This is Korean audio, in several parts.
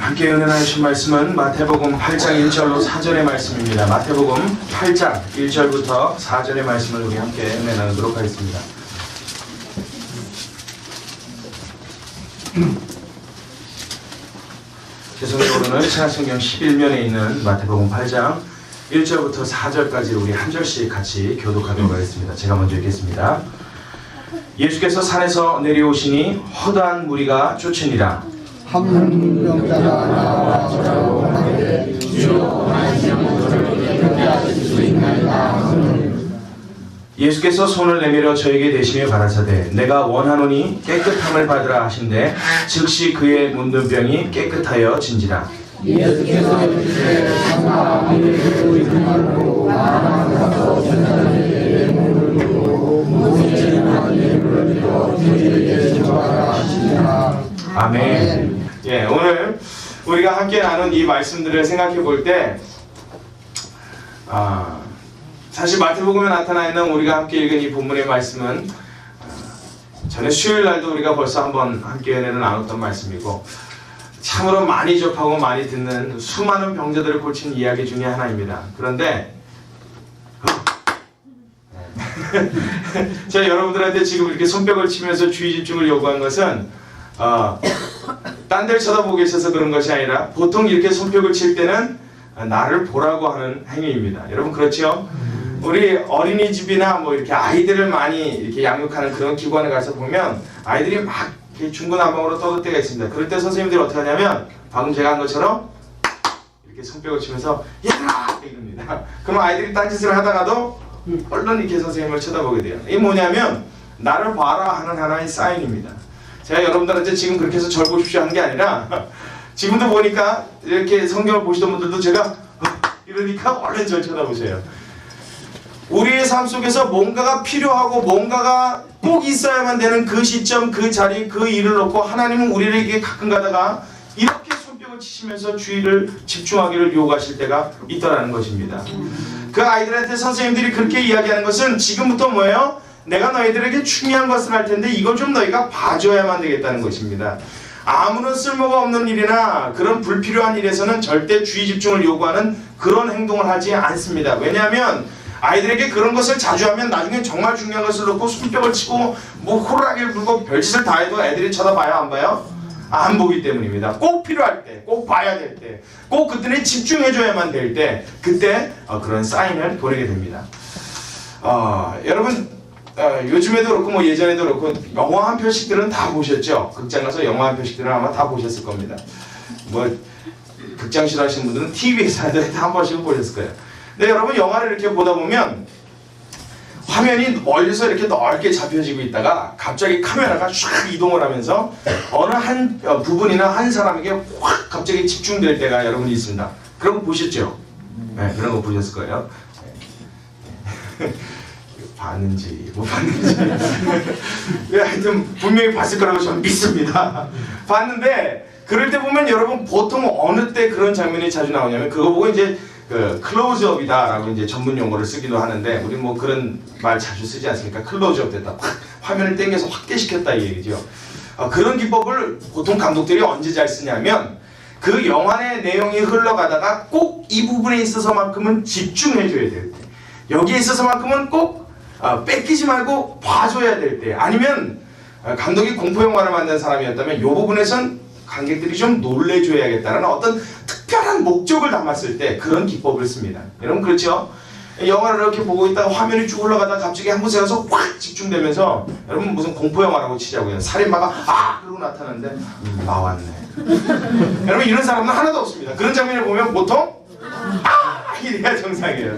함께 은혜하신 말씀은 마태복음 8장 1절로 4절의 말씀입니다. 마태복음 8장 1절부터 4절의 말씀을 우리 함께 은혜 나누도록 하겠습니다. 개성적으로는 신약성경 11면에 있는 마태복음 8장 1절부터 4절까지 우리 한 절씩 같이 교독하도록 하겠습니다. 제가 먼저 읽겠습니다. 예수께서 산에서 내려오시니 허다한 무리가 쫓으니라. 한 문병자가 나와 저라고 하되 주여 저를 깨끗게 하실 수 있나이다. 예수께서 손을 내밀어 저에게 대시며 가라사대 내가 원하노니 깨끗함을 받으라 하신대 즉시 그의 문둥병이 깨끗하여 진지라. 예수께서 이르시되 삼가 이를 듣고 있는 말로 나아가서 전자들에게 몸을 두고 무엇이나 이름을 믿어 저희에게 전하라 하시니라. 아멘. 예, 오늘 우리가 함께 나눈 이 말씀들을 생각해 볼 때, 사실 마태복음에 나타나 있는 우리가 함께 읽은 이 본문의 말씀은 전에 수요일 날도 우리가 벌써 한번 함께 은혜를 나눴던 말씀이고, 참으로 많이 접하고 많이 듣는 수많은 병자들을 고친 이야기 중에 하나입니다. 그런데 제가 여러분들한테 지금 이렇게 손뼉을 치면서 주의 집중을 요구한 것은 딴 데를 쳐다보고 계셔서 그런 것이 아니라 보통 이렇게 손뼉을 칠 때는 나를 보라고 하는 행위입니다. 여러분 그렇죠? 우리 어린이집이나 뭐 이렇게 아이들을 많이 이렇게 양육하는 그런 기관에 가서 보면 아이들이 막 이렇게 중구난방으로 떠들 때가 있습니다. 그럴 때 선생님들이 어떻게 하냐면 방금 제가 한 것처럼 이렇게 손뼉을 치면서 야! 이럽니다. 그럼 아이들이 딴짓을 하다가도 얼른 이렇게 선생님을 쳐다보게 돼요. 이게 뭐냐면 나를 봐라 하는 하나의 사인입니다. 제가 여러분들한테 지금 그렇게 해서 절 보십시오 하는 게 아니라 지금도 보니까 이렇게 성경을 보시던 분들도 제가 이러니까 얼른 절 쳐다보세요. 우리의 삶 속에서 뭔가가 필요하고 뭔가가 꼭 있어야만 되는 그 시점, 그 자리, 그 일을 놓고 하나님은 우리에게 가끔 가다가 이렇게 손뼉을 치시면서 주의를 집중하기를 요구하실 때가 있더라는 것입니다. 그 아이들한테 선생님들이 그렇게 이야기하는 것은 지금부터 뭐예요? 내가 너희들에게 중요한 것을 할 텐데 이걸 좀 너희가 봐줘야만 되겠다는 것입니다. 아무런 쓸모가 없는 일이나 그런 불필요한 일에서는 절대 주의 집중을 요구하는 그런 행동을 하지 않습니다. 왜냐하면 아이들에게 그런 것을 자주 하면 나중에 정말 중요한 것을 놓고 손뼉을 치고 뭐 호루라기를 불고 별짓을 다 해도 애들이 쳐다봐요 안 봐요? 안 보기 때문입니다. 꼭 필요할 때, 꼭 봐야 될 때, 꼭 그때는 집중해줘야만 될 때 그때 그런 사인을 보내게 됩니다. 여러분 요즘에도 그렇고 뭐 예전에도 그렇고 영화 한 편씩들은 다 보셨죠? 극장 가서 영화 한 편씩들은 아마 다 보셨을 겁니다. 뭐 극장 싫어하시는 분들은 TV에서 한 번씩은 보셨을 거예요. 근데 여러분 영화를 이렇게 보다 보면 화면이 멀리서 이렇게 넓게 잡혀지고 있다가 갑자기 카메라가 쫙 이동을 하면서 어느 한 부분이나 한 사람에게 확 갑자기 집중될 때가 여러분이 있습니다. 그런 거 보셨죠? 네, 그런 거 보셨을 거예요. 봤는지 못 봤는지 하여튼 분명히 봤을 거라고 저는 믿습니다. 봤는데 그럴 때 보면 여러분 보통 어느 때 그런 장면이 자주 나오냐면 그거 보고 이제 그 클로즈업이다라고 이제 전문 용어를 쓰기도 하는데 우리 뭐 그런 말 자주 쓰지 않습니까? 클로즈업 됐다. 확 화면을 당겨서 확대시켰다 이 얘기죠. 그런 기법을 보통 감독들이 언제 잘 쓰냐면 그 영화의 내용이 흘러가다가 꼭 이 부분에 있어서만큼은 집중해줘야 될 때, 여기에 있어서만큼은 꼭 뺏기지 말고 봐줘야 될 때, 아니면 감독이 공포영화를 만든 사람이었다면 이 부분에선 관객들이 좀 놀래줘야겠다는 어떤 특별한 목적을 담았을 때 그런 기법을 씁니다. 여러분 그렇죠? 영화를 이렇게 보고 있다가 화면이 쭉 흘러가다가 갑자기 한 곳에 가서 확 집중되면서 여러분 무슨 공포영화라고 치자고요. 살인마가 그러고 나타나는데 나왔네. 여러분 이런 사람은 하나도 없습니다. 그런 장면을 보면 보통 이래야 정상이에요.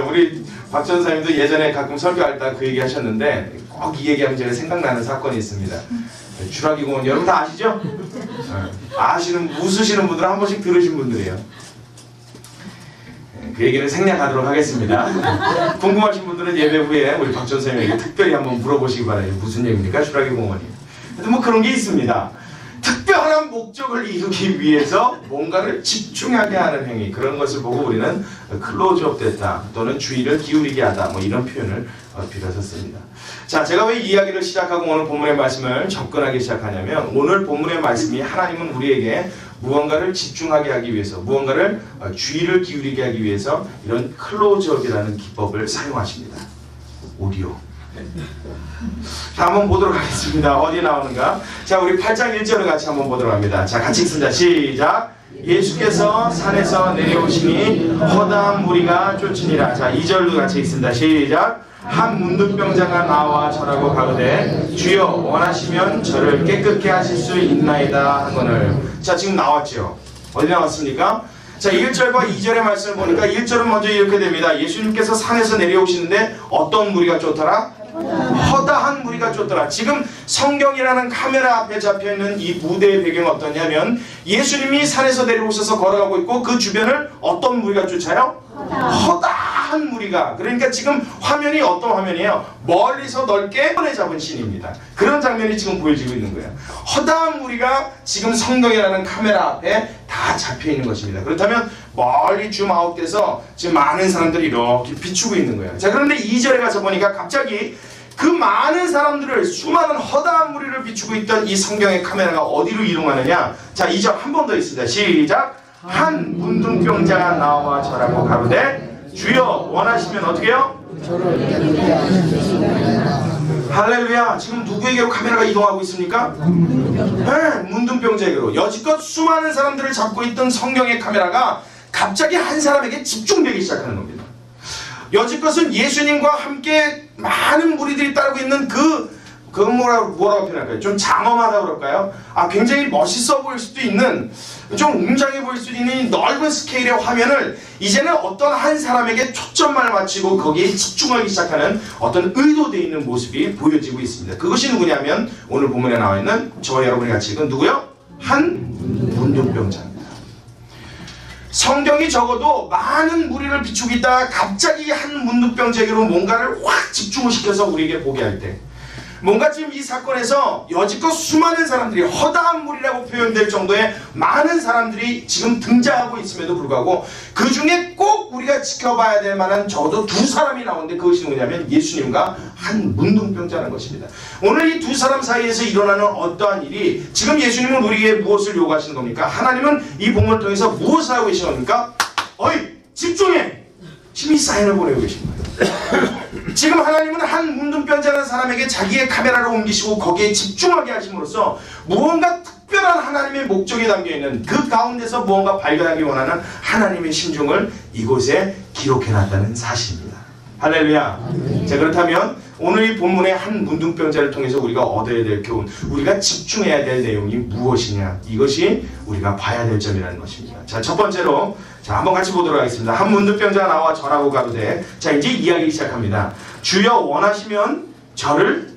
우리 박 전사님도 예전에 가끔 설교할 때 그 얘기 하셨는데 꼭 이 얘기하면 전에 생각나는 사건이 있습니다. 주라기 공원 여러분 다 아시죠? 아시는 웃으시는 분들은 한 번씩 들으신 분들이에요. 그 얘기는 생략하도록 하겠습니다. 궁금하신 분들은 예배 후에 우리 박 전사님에게 특별히 한번 물어보시기 바라요. 무슨 얘기입니까? 주라기 공원이. 하여튼 뭐 그런 게 있습니다. 특별한 목적을 이루기 위해서 뭔가를 집중하게 하는 행위, 그런 것을 보고 우리는 클로즈업 됐다 또는 주의를 기울이게 하다 뭐 이런 표현을 빌어서 씁니다. 자, 제가 왜 이야기를 시작하고 오늘 본문의 말씀을 접근하기 시작하냐면 오늘 본문의 말씀이 하나님은 우리에게 무언가를 집중하게 하기 위해서, 무언가를 주의를 기울이게 하기 위해서 이런 클로즈업이라는 기법을 사용하십니다. 오디오. 자, 한번 보도록 하겠습니다. 어디 나오는가? 자, 우리 8장 1절을 같이 한번 보도록 합니다. 자, 같이 읽습니다. 시작. 예수께서 산에서 내려오시니 허다한 무리가 쫓으니라. 자, 2절도 같이 읽습니다. 시작. 한 문둥병자가 나와 절하고 가로되 주여 원하시면 저를 깨끗게 하실 수 있나이다 하거늘. 자, 지금 나왔죠. 어디 나왔습니까? 자, 1절과 2절의 말씀을 보니까 1절은 먼저 이렇게 됩니다. 예수님께서 산에서 내려오시는데 어떤 무리가 쫓더라? 허다한 무리가 쫓더라. 지금 성경이라는 카메라 앞에 잡혀있는 이 무대의 배경은 어떠냐면 예수님이 산에서 내려오셔서 걸어가고 있고 그 주변을 어떤 무리가 쫓아요? 허다한 무리가. 그러니까 지금 화면이 어떤 화면이에요? 멀리서 넓게 손에 잡은 씬입니다. 그런 장면이 지금 보여지고 있는 거예요. 허다한 무리가 지금 성경이라는 카메라 앞에 다 잡혀있는 것입니다. 그렇다면 멀리 줌아웃돼서 지금 많은 사람들이 이렇게 비추고 있는 거예요. 자, 그런데 2절에 가서 보니까 갑자기 그 많은 사람들을, 수많은 허다한 무리를 비추고 있던 이 성경의 카메라가 어디로 이동하느냐? 자, 2절 한 번 더 있습니다. 시작. 한 문둥병자가 나와 절하고 가로되 주여 원하시면 어떻게 해요? 할렐루야. 지금 누구에게로 카메라가 이동하고 있습니까? 네, 문둥병자에게로. 여지껏 수많은 사람들을 잡고 있던 성경의 카메라가 갑자기 한 사람에게 집중되기 시작하는 겁니다. 여지껏은 예수님과 함께 많은 무리들이 따르고 있는 뭐라고 표현할까요? 좀 장엄하다고 그럴까요? 굉장히 멋있어 보일 수도 있는, 좀 웅장해 보일 수도 있는 넓은 스케일의 화면을 이제는 어떤 한 사람에게 초점만 맞추고 거기에 집중하기 시작하는 어떤 의도되어 있는 모습이 보여지고 있습니다. 그것이 누구냐면 오늘 본문에 나와 있는 저와 여러분이 같이 읽은 누구요? 한 문둥병자입니다. 성경이 적어도 많은 무리를 비추고 있다가 갑자기 한 문둥병자에게로 뭔가를 확 집중을 시켜서 우리에게 보게 할 때, 뭔가 지금 이 사건에서 여지껏 수많은 사람들이, 허다한 무리라고 표현될 정도의 많은 사람들이 지금 등장하고 있음에도 불구하고 그 중에 꼭 우리가 지켜봐야 될 만한 적어도 두 사람이 나오는데 그것이 누구냐면 예수님과 한 문둥병자라는 것입니다. 오늘 이 두 사람 사이에서 일어나는 어떠한 일이, 지금 예수님은 우리에게 무엇을 요구하시는 겁니까? 하나님은 이 본문을 통해서 무엇을 하고 계신 겁니까? 어이, 집중해! 지금 이 사인을 보내고 계신 거예요. 지금 하나님은 한 문둥병자라는 사람에게 자기의 카메라를 옮기시고 거기에 집중하게 하심으로써 무언가 특별한 하나님의 목적이 담겨있는, 그 가운데서 무언가 발견하기 원하는 하나님의 심중을 이곳에 기록해놨다는 사실입니다. 할렐루야. 자, 그렇다면 오늘 이 본문의 한 문둥병자를 통해서 우리가 얻어야 될 교훈, 우리가 집중해야 될 내용이 무엇이냐, 이것이 우리가 봐야 될 점이라는 것입니다. 자, 첫 번째로, 자, 한번 같이 보도록 하겠습니다. 한 문둥병자가 나와 절하고 가로되, 자, 이제 이야기 시작합니다. 주여 원하시면 저를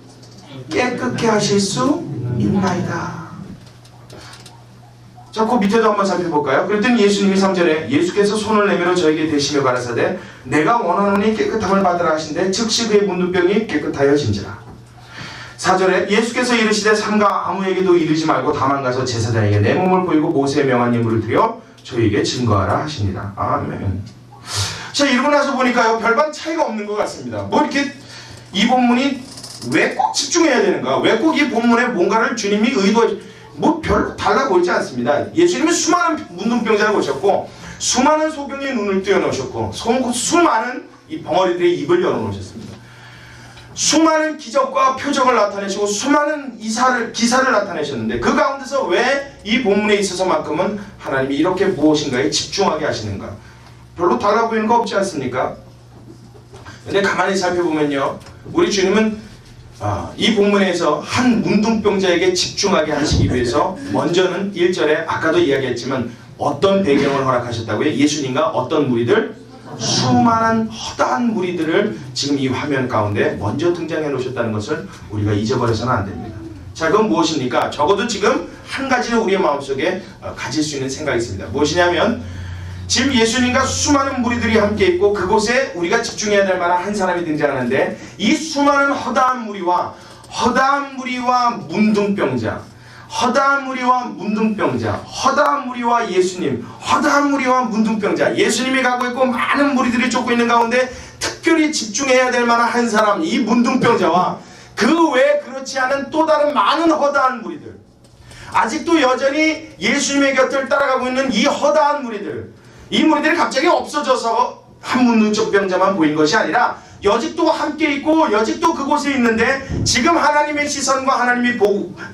깨끗게 하실 수 있나이다. 자, 그 밑에도 한번 살펴볼까요? 그랬더니 예수님이 3절에 예수께서 손을 내밀어 저에게 대시며 가라사대 내가 원하노니 깨끗함을 받으라 하신대 즉시 그의 문둥병이 깨끗하여진지라. 4절에 예수께서 이르시되 삼가 아무에게도 이르지 말고 다만 가서 제사장에게 내 몸을 보이고 모세의 명한 예물을 드려 저에게 증거하라 하시니라. 아멘. 자, 이러고 나서 보니까요, 별반 차이가 없는 것 같습니다. 뭐 이렇게 이 본문이 왜 꼭 집중해야 되는가? 왜 꼭 이 본문에 뭔가를 주님이 뭐 별로 달라 보이지 않습니다. 예수님은 수많은 문둥병자를 보셨고 수많은 소경의 눈을 띄워놓으셨고 수많은 이 벙어리들의 입을 열어놓으셨습니다. 수많은 기적과 표적을 나타내시고 수많은 기사를 나타내셨는데 그 가운데서 왜 이 본문에 있어서만큼은 하나님이 이렇게 무엇인가에 집중하게 하시는가? 별로 달라 보이는 거 없지 않습니까? 근데 가만히 살펴보면요, 우리 주님은 이 본문에서 한 문둥병자에게 집중하게 하시기 위해서 먼저는 1절에 아까도 이야기했지만 어떤 배경을 허락하셨다고요? 예수님과 어떤 무리들? 수많은 허다한 무리들을 지금 이 화면 가운데 먼저 등장해 놓으셨다는 것을 우리가 잊어버려서는 안 됩니다. 자, 그건 무엇입니까? 적어도 지금 한 가지는 우리의 마음속에 가질 수 있는 생각이 있습니다. 무엇이냐면 지금 예수님과 수많은 무리들이 함께 있고 그곳에 우리가 집중해야 될 만한 한 사람이 등장하는데 이 수많은 허다한 무리와 문둥병자, 허다한 무리와 예수님, 허다한 무리와 문둥병자, 예수님이 가고 있고 많은 무리들이 쫓고 있는 가운데 특별히 집중해야 될 만한 한 사람, 이 문둥병자와 그 외에 그렇지 않은 또 다른 많은 허다한 무리들, 아직도 여전히 예수님의 곁을 따라가고 있는 이 허다한 무리들, 이 무리들이 갑자기 없어져서 한 문둥병자만 보인 것이 아니라 여직도 함께 있고 여직도 그곳에 있는데, 지금 하나님의 시선과 하나님이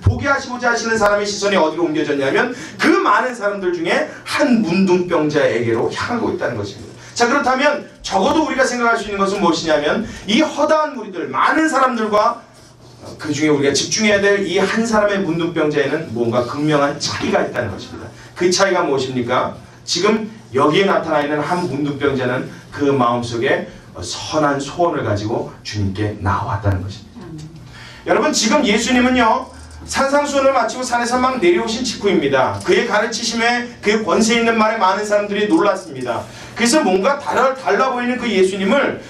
보게 하시고자 하시는 사람의 시선이 어디로 옮겨졌냐면 그 많은 사람들 중에 한 문둥병자에게로 향하고 있다는 것입니다. 자, 그렇다면 적어도 우리가 생각할 수 있는 것은 무엇이냐면, 이 허다한 무리들, 많은 사람들과 그 중에 우리가 집중해야 될 이 한 사람의 문둥병자에는 뭔가 극명한 차이가 있다는 것입니다. 그 차이가 무엇입니까? 지금 여기에 나타나 있는 한 문둥병자는 그 마음속에 선한 소원을 가지고 주님께 나왔다는 것입니다. 여러분, 지금 예수님은요, 산상수훈을 마치고 산에서 막 내려오신 직후입니다. 그의 가르치심에, 그의 권세 있는 말에 많은 사람들이 놀랐습니다. 그래서 뭔가 달라 보이는 그 예수님을,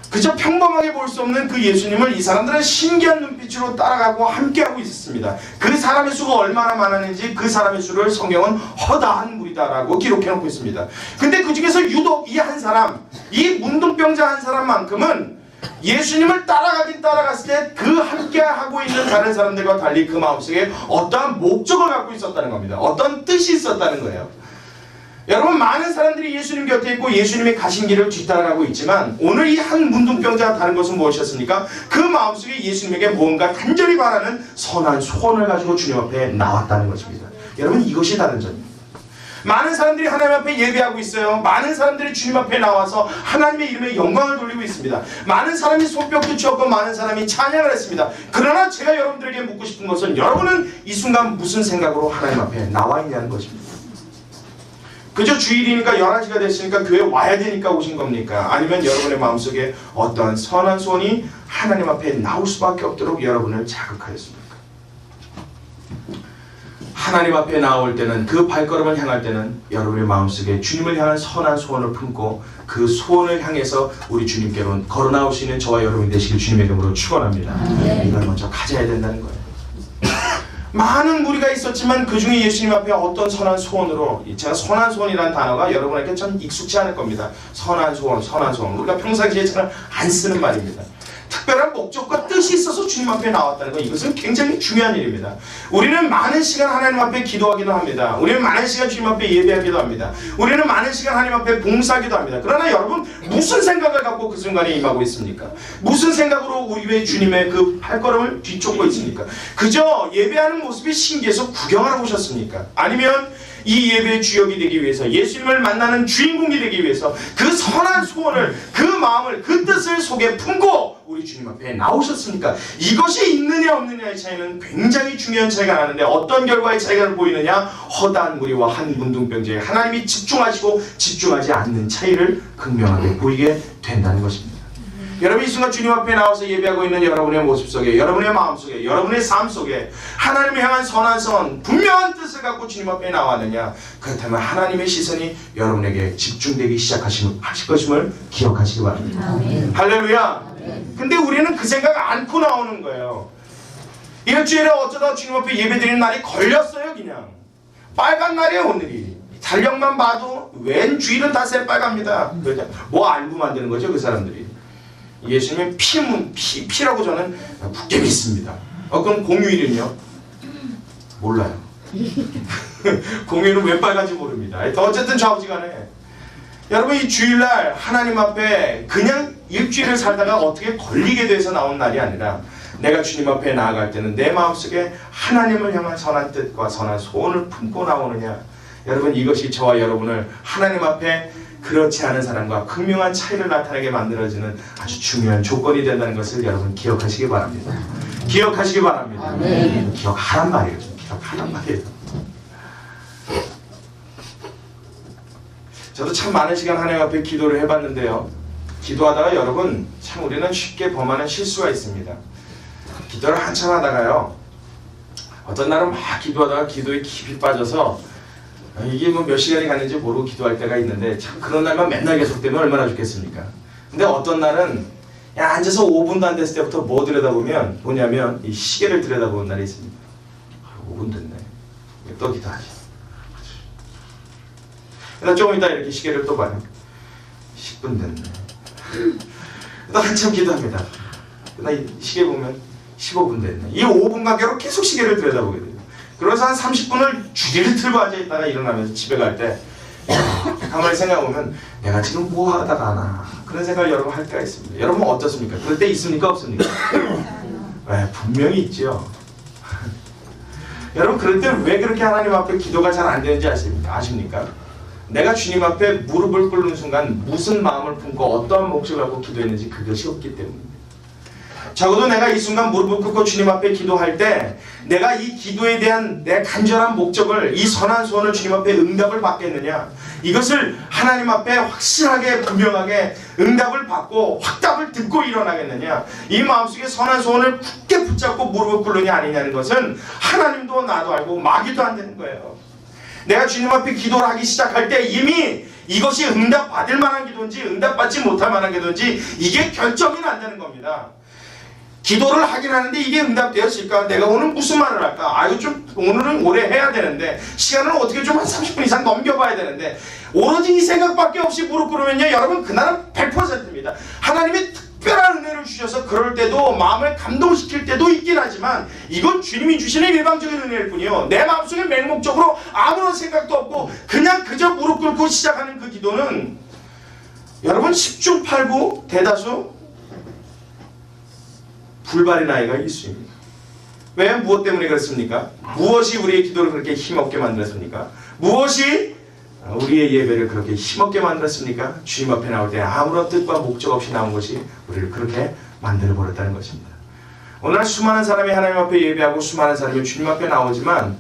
그저 평범하게 볼 수 없는 그 예수님을 이 사람들은 신기한 눈빛으로 따라가고 함께하고 있었습니다. 그 사람의 수가 얼마나 많았는지 그 사람의 수를 성경은 허다한 무리다라고 기록해놓고 있습니다. 근데 그 중에서 유독 이 한 사람, 이 문둥병자 한 사람만큼은 예수님을 따라가긴 따라갔을 때 그 함께하고 있는 다른 사람들과 달리 그 마음속에 어떠한 목적을 갖고 있었다는 겁니다. 어떤 뜻이 있었다는 거예요. 여러분, 많은 사람들이 예수님 곁에 있고 예수님의 가신 길을 뒤따라가고 있지만, 오늘 이 한 문둥병자가 다른 것은 무엇이었습니까? 그 마음속에 예수님에게 뭔가 간절히 바라는 선한 소원을 가지고 주님 앞에 나왔다는 것입니다. 여러분, 이것이 다른 점입니다. 많은 사람들이 하나님 앞에 예배하고 있어요. 많은 사람들이 주님 앞에 나와서 하나님의 이름에 영광을 돌리고 있습니다. 많은 사람이 손뼉도 치었고 많은 사람이 찬양을 했습니다. 그러나 제가 여러분들에게 묻고 싶은 것은, 여러분은 이 순간 무슨 생각으로 하나님 앞에 나와 있냐는 것입니다. 그저 주일이니까 11시가 됐으니까 교회 와야 되니까 오신 겁니까? 아니면 여러분의 마음속에 어떠한 선한 소원이 하나님 앞에 나올 수밖에 없도록 여러분을 자극하였습니까? 하나님 앞에 나올 때는, 그 발걸음을 향할 때는 여러분의 마음속에 주님을 향한 선한 소원을 품고 그 소원을 향해서 우리 주님께로 걸어 나올 수 있는 저와 여러분이 되시길 주님의 이름으로 축원합니다. 이걸 먼저 가져야 된다는 거예요. 많은 무리가 있었지만 그 중에 예수님 앞에 어떤 선한 소원으로, 제가 선한 소원이라는 단어가 여러분에게 참 익숙치 않을 겁니다. 선한 소원, 선한 소원. 우리가 평상시에 잘 안 쓰는 말입니다. 특별한 목적과 뜻이 있어서 주님 앞에 나왔다는 것, 이것은 굉장히 중요한 일입니다. 우리는 많은 시간 하나님 앞에 기도하기도 합니다. 우리는 많은 시간 주님 앞에 예배하기도 합니다. 우리는 많은 시간 하나님 앞에 봉사하기도 합니다. 그러나 여러분, 무슨 생각을 갖고 그 순간에 임하고 있습니까? 무슨 생각으로 우리 왜 주님의 그 발걸음을 뒤쫓고 있습니까? 그저 예배하는 모습이 신기해서 구경하러 오셨습니까? 아니면 이 예배의 주역이 되기 위해서, 예수님을 만나는 주인공이 되기 위해서 그 선한 소원을, 그 마음을, 그 뜻을 속에 품고 우리 주님 앞에 나오셨습니까? 이것이 있느냐 없느냐의 차이는 굉장히 중요한 차이가 나는데, 어떤 결과의 차이가 보이느냐? 허다한 무리와 한 문둥병자에 하나님이 집중하시고 집중하지 않는 차이를 극명하게 보이게 된다는 것입니다. 여러분, 이 순간 주님 앞에 나와서 예배하고 있는 여러분의 모습 속에, 여러분의 마음 속에, 여러분의 삶 속에 하나님을 향한 선한 선, 분명한 뜻을 갖고 주님 앞에 나왔느냐? 그렇다면 하나님의 시선이 여러분에게 집중되기 시작하실 것임을 기억하시기 바랍니다. 아멘. 할렐루야. 근데 우리는 그 생각 안고 나오는 거예요. 일주일에 어쩌다 주님 앞에 예배드리는 날이 걸렸어요. 그냥 빨간 날이에요. 오늘이 달력만 봐도 웬 주일은 다 새빨갑니다. 뭐 알고 만드는 거죠, 그 사람들이. 예수님은 피라고 저는 굳게 믿습니다. 그럼 공휴일은요? 몰라요. 공휴일은 왜 빨간지 모릅니다. 어쨌든 좌우지간에 여러분, 이 주일날 하나님 앞에 그냥 일주일을 살다가 어떻게 걸리게 돼서 나온 날이 아니라, 내가 주님 앞에 나아갈 때는 내 마음속에 하나님을 향한 선한 뜻과 선한 소원을 품고 나오느냐. 여러분, 이것이 저와 여러분을 하나님 앞에 그렇지 않은 사람과 극명한 차이를 나타내게 만들어지는 아주 중요한 조건이 된다는 것을 여러분 기억하시기 바랍니다. 기억하시기 바랍니다. 아멘. 기억하란 말이에요. 기억하란 말이에요. 저도 참 많은 시간 하나님 앞에 기도를 해봤는데요. 기도하다가 여러분, 참 우리는 쉽게 범하는 실수가 있습니다. 기도를 한참 하다가요, 어떤 날은 막 기도하다가 기도에 깊이 빠져서 이게 뭐 몇 시간이 갔는지 모르고 기도할 때가 있는데, 참 그런 날만 맨날 계속되면 얼마나 좋겠습니까? 근데 어떤 날은 야, 앉아서 5분도 안 됐을 때부터 뭐 들여다보면 뭐냐면 이 시계를 들여다보는 날이 있습니다. 5분 됐네. 또 기도하지. 그다음 조금 이따 이렇게 시계를 또 봐요. 10분 됐네. 또 한참 기도합니다. 그다음 시계 보면 15분 됐네. 이 5분 간격으로 계속 시계를 들여다보게 돼요. 그래서 한 30분을 주리를 틀고 앉아있다가 일어나면서 집에 갈 때 가만히 생각해보면 내가 지금 뭐 하다가 하나 그런 생각을 여러분 할 때가 있습니다. 여러분 어떻습니까? 그럴 때 있습니까? 없습니까? 네, 분명히 있죠. 여러분 그럴 때 왜 그렇게 하나님 앞에 기도가 잘 안 되는지 아십니까? 내가 주님 앞에 무릎을 꿇는 순간 무슨 마음을 품고 어떠한 몫을 갖고 기도했는지 그것이 없기 때문입니다. 적어도 내가 이 순간 무릎을 꿇고 주님 앞에 기도할 때 내가 이 기도에 대한 내 간절한 목적을, 이 선한 소원을 주님 앞에 응답을 받겠느냐, 이것을 하나님 앞에 확실하게 분명하게 응답을 받고 확답을 듣고 일어나겠느냐, 이 마음속에 선한 소원을 굳게 붙잡고 무릎을 꿇느냐 아니냐는 것은 하나님도 나도 알고 마귀도 안 되는 거예요. 내가 주님 앞에 기도를 하기 시작할 때 이미 이것이 응답받을 만한 기도인지 응답받지 못할 만한 기도인지 이게 결정이 안 되는 겁니다. 기도를 하긴 하는데 이게 응답되었을까? 내가 오늘 무슨 말을 할까? 아유 좀 오늘은 오래 해야 되는데 시간을 어떻게 좀 한 30분 이상 넘겨봐야 되는데 오로지 이 생각밖에 없이 무릎 꿇으면요 여러분 그날은 100%입니다. 하나님이 특별한 은혜를 주셔서 그럴 때도 마음을 감동시킬 때도 있긴 하지만 이건 주님이 주시는 일방적인 은혜일 뿐이요. 내 마음속에 맹목적으로 아무런 생각도 없고 그냥 그저 무릎 꿇고 시작하는 그 기도는 여러분 10중 8구 대다수 불발의 나이가 일수입니다. 왜? 무엇 때문에 그렇습니까? 무엇이 우리의 기도를 그렇게 힘없게 만들었습니까? 무엇이 우리의 예배를 그렇게 힘없게 만들었습니까? 주님 앞에 나올 때 아무런 뜻과 목적 없이 나온 것이 우리를 그렇게 만들어버렸다는 것입니다. 오늘 수많은 사람이 하나님 앞에 예배하고 수많은 사람이 주님 앞에 나오지만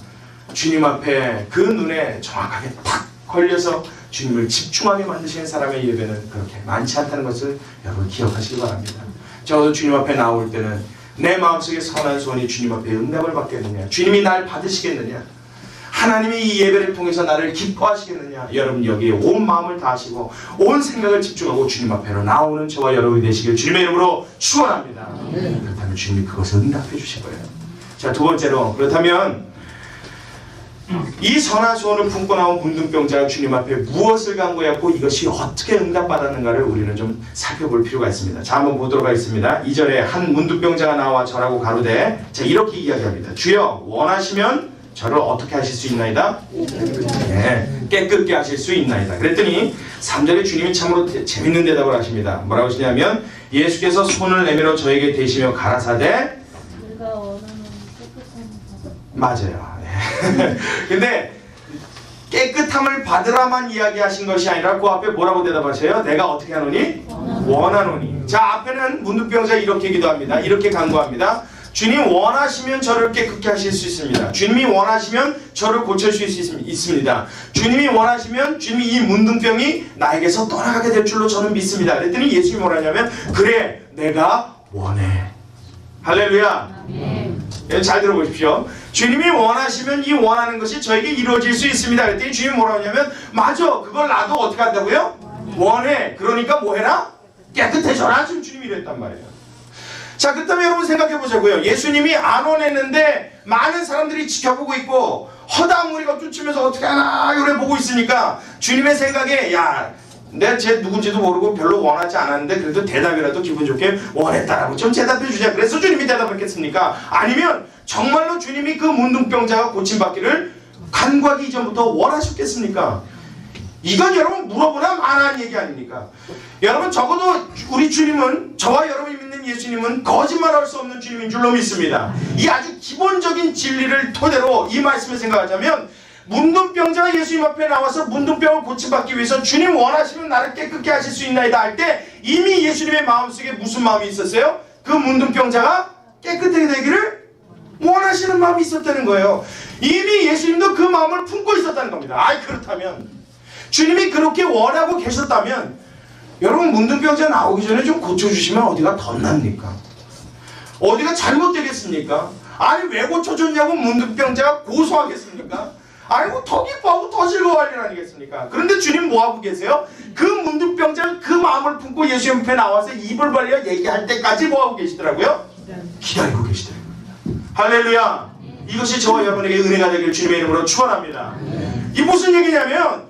주님 앞에 그 눈에 정확하게 탁 걸려서 주님을 집중하게 만드시는 사람의 예배는 그렇게 많지 않다는 것을 여러분 기억하시기 바랍니다. 저도 주님 앞에 나올 때는 내 마음속에 선한 소원이 주님 앞에 응답을 받겠느냐, 주님이 날 받으시겠느냐, 하나님이 이 예배를 통해서 나를 기뻐하시겠느냐, 여러분 여기에 온 마음을 다하시고 온 생각을 집중하고 주님 앞에로 나오는 저와 여러분이 되시길 주님의 이름으로 축원합니다. 그렇다면 주님이 그것을 응답해 주실 거예요. 자, 두 번째로 그렇다면 이 선한 소원을 품고 나온 문둥병자가 주님 앞에 무엇을 간구했고 이것이 어떻게 응답받았는가를 우리는 좀 살펴볼 필요가 있습니다. 자, 한번 보도록 하겠습니다. 2절에 한 문둥병자가 나와 절하고 가로되, 자, 이렇게 이야기합니다. 주여 원하시면 저를 어떻게 하실 수 있나이다? 네, 깨끗게 하실 수 있나이다. 그랬더니 3절에 주님이 참으로 재밌는 대답을 하십니다. 뭐라고 하시냐면 예수께서 손을 내밀어 저에게 대시며 가라사대, 맞아요. 근데 깨끗함을 받으라만 이야기하신 것이 아니라 그 앞에 뭐라고 대답하셔요? 내가 어떻게 하노니? 원하노니. 자, 앞에는 문둥병자 이렇게 기도합니다. 이렇게 간구합니다. 주님 원하시면 저를 깨끗게 하실 수 있습니다. 주님이 원하시면 저를 고쳐주실 수 있습니다. 주님이 원하시면 주님이 이 문둥병이 나에게서 떠나가게 될 줄로 저는 믿습니다. 그랬더니 예수님이 뭐라냐면 그래 내가 원해. 할렐루야. 잘 들어보십시오. 주님이 원하시면 이 원하는 것이 저에게 이루어질 수 있습니다. 그랬더니 주님이 뭐라고 하냐면 맞아, 그걸 나도 어떻게 한다고요? 원해. 그러니까 뭐 해라? 깨끗해져라. 지금 주님이 이랬단 말이에요. 자, 그렇다면 여러분 생각해 보자고요. 예수님이 안 원했는데 많은 사람들이 지켜보고 있고 허다한 무리가 쫓으면서 어떻게 하나 이래 보고 있으니까 주님의 생각에 야, 내가 쟤 누군지도 모르고 별로 원하지 않았는데 그래도 대답이라도 기분 좋게 원했다라고 좀 대답해 주자. 그래서 주님이 대답했겠습니까? 아니면 정말로 주님이 그 문둥병자가 고침받기를 간구하기 이전부터 원하셨겠습니까? 이건 여러분 물어보나 마나한 얘기 아닙니까? 여러분 적어도 우리 주님은, 저와 여러분이 믿는 예수님은 거짓말할 수 없는 주님인 줄로 믿습니다. 이 아주 기본적인 진리를 토대로 이 말씀을 생각하자면 문둥병자가 예수님 앞에 나와서 문둥병을 고침받기 위해서 주님 원하시면 나를 깨끗게 하실 수 있나이다 할 때 이미 예수님의 마음속에 무슨 마음이 있었어요? 그 문둥병자가 깨끗하게 되기를 원하시는 마음이 있었다는 거예요. 이미 예수님도 그 마음을 품고 있었다는 겁니다. 아이, 그렇다면 주님이 그렇게 원하고 계셨다면 여러분 문둥병자 나오기 전에 좀 고쳐주시면 어디가 덧납니까? 어디가 잘못되겠습니까? 아니 왜 고쳐줬냐고 문둥병자가 고소하겠습니까? 아이고 더 기뻐하고 더 즐거워할 일 아니겠습니까? 그런데 주님 뭐하고 계세요? 그 문둥병자는 그 마음을 품고 예수님 앞에 나와서 입을 벌려 얘기할 때까지 뭐하고 계시더라고요? 기다리고 계시더라고요. 할렐루야. 이것이 저와 여러분에게 은혜가 되길 주님의 이름으로 축원합니다. 이 무슨 얘기냐면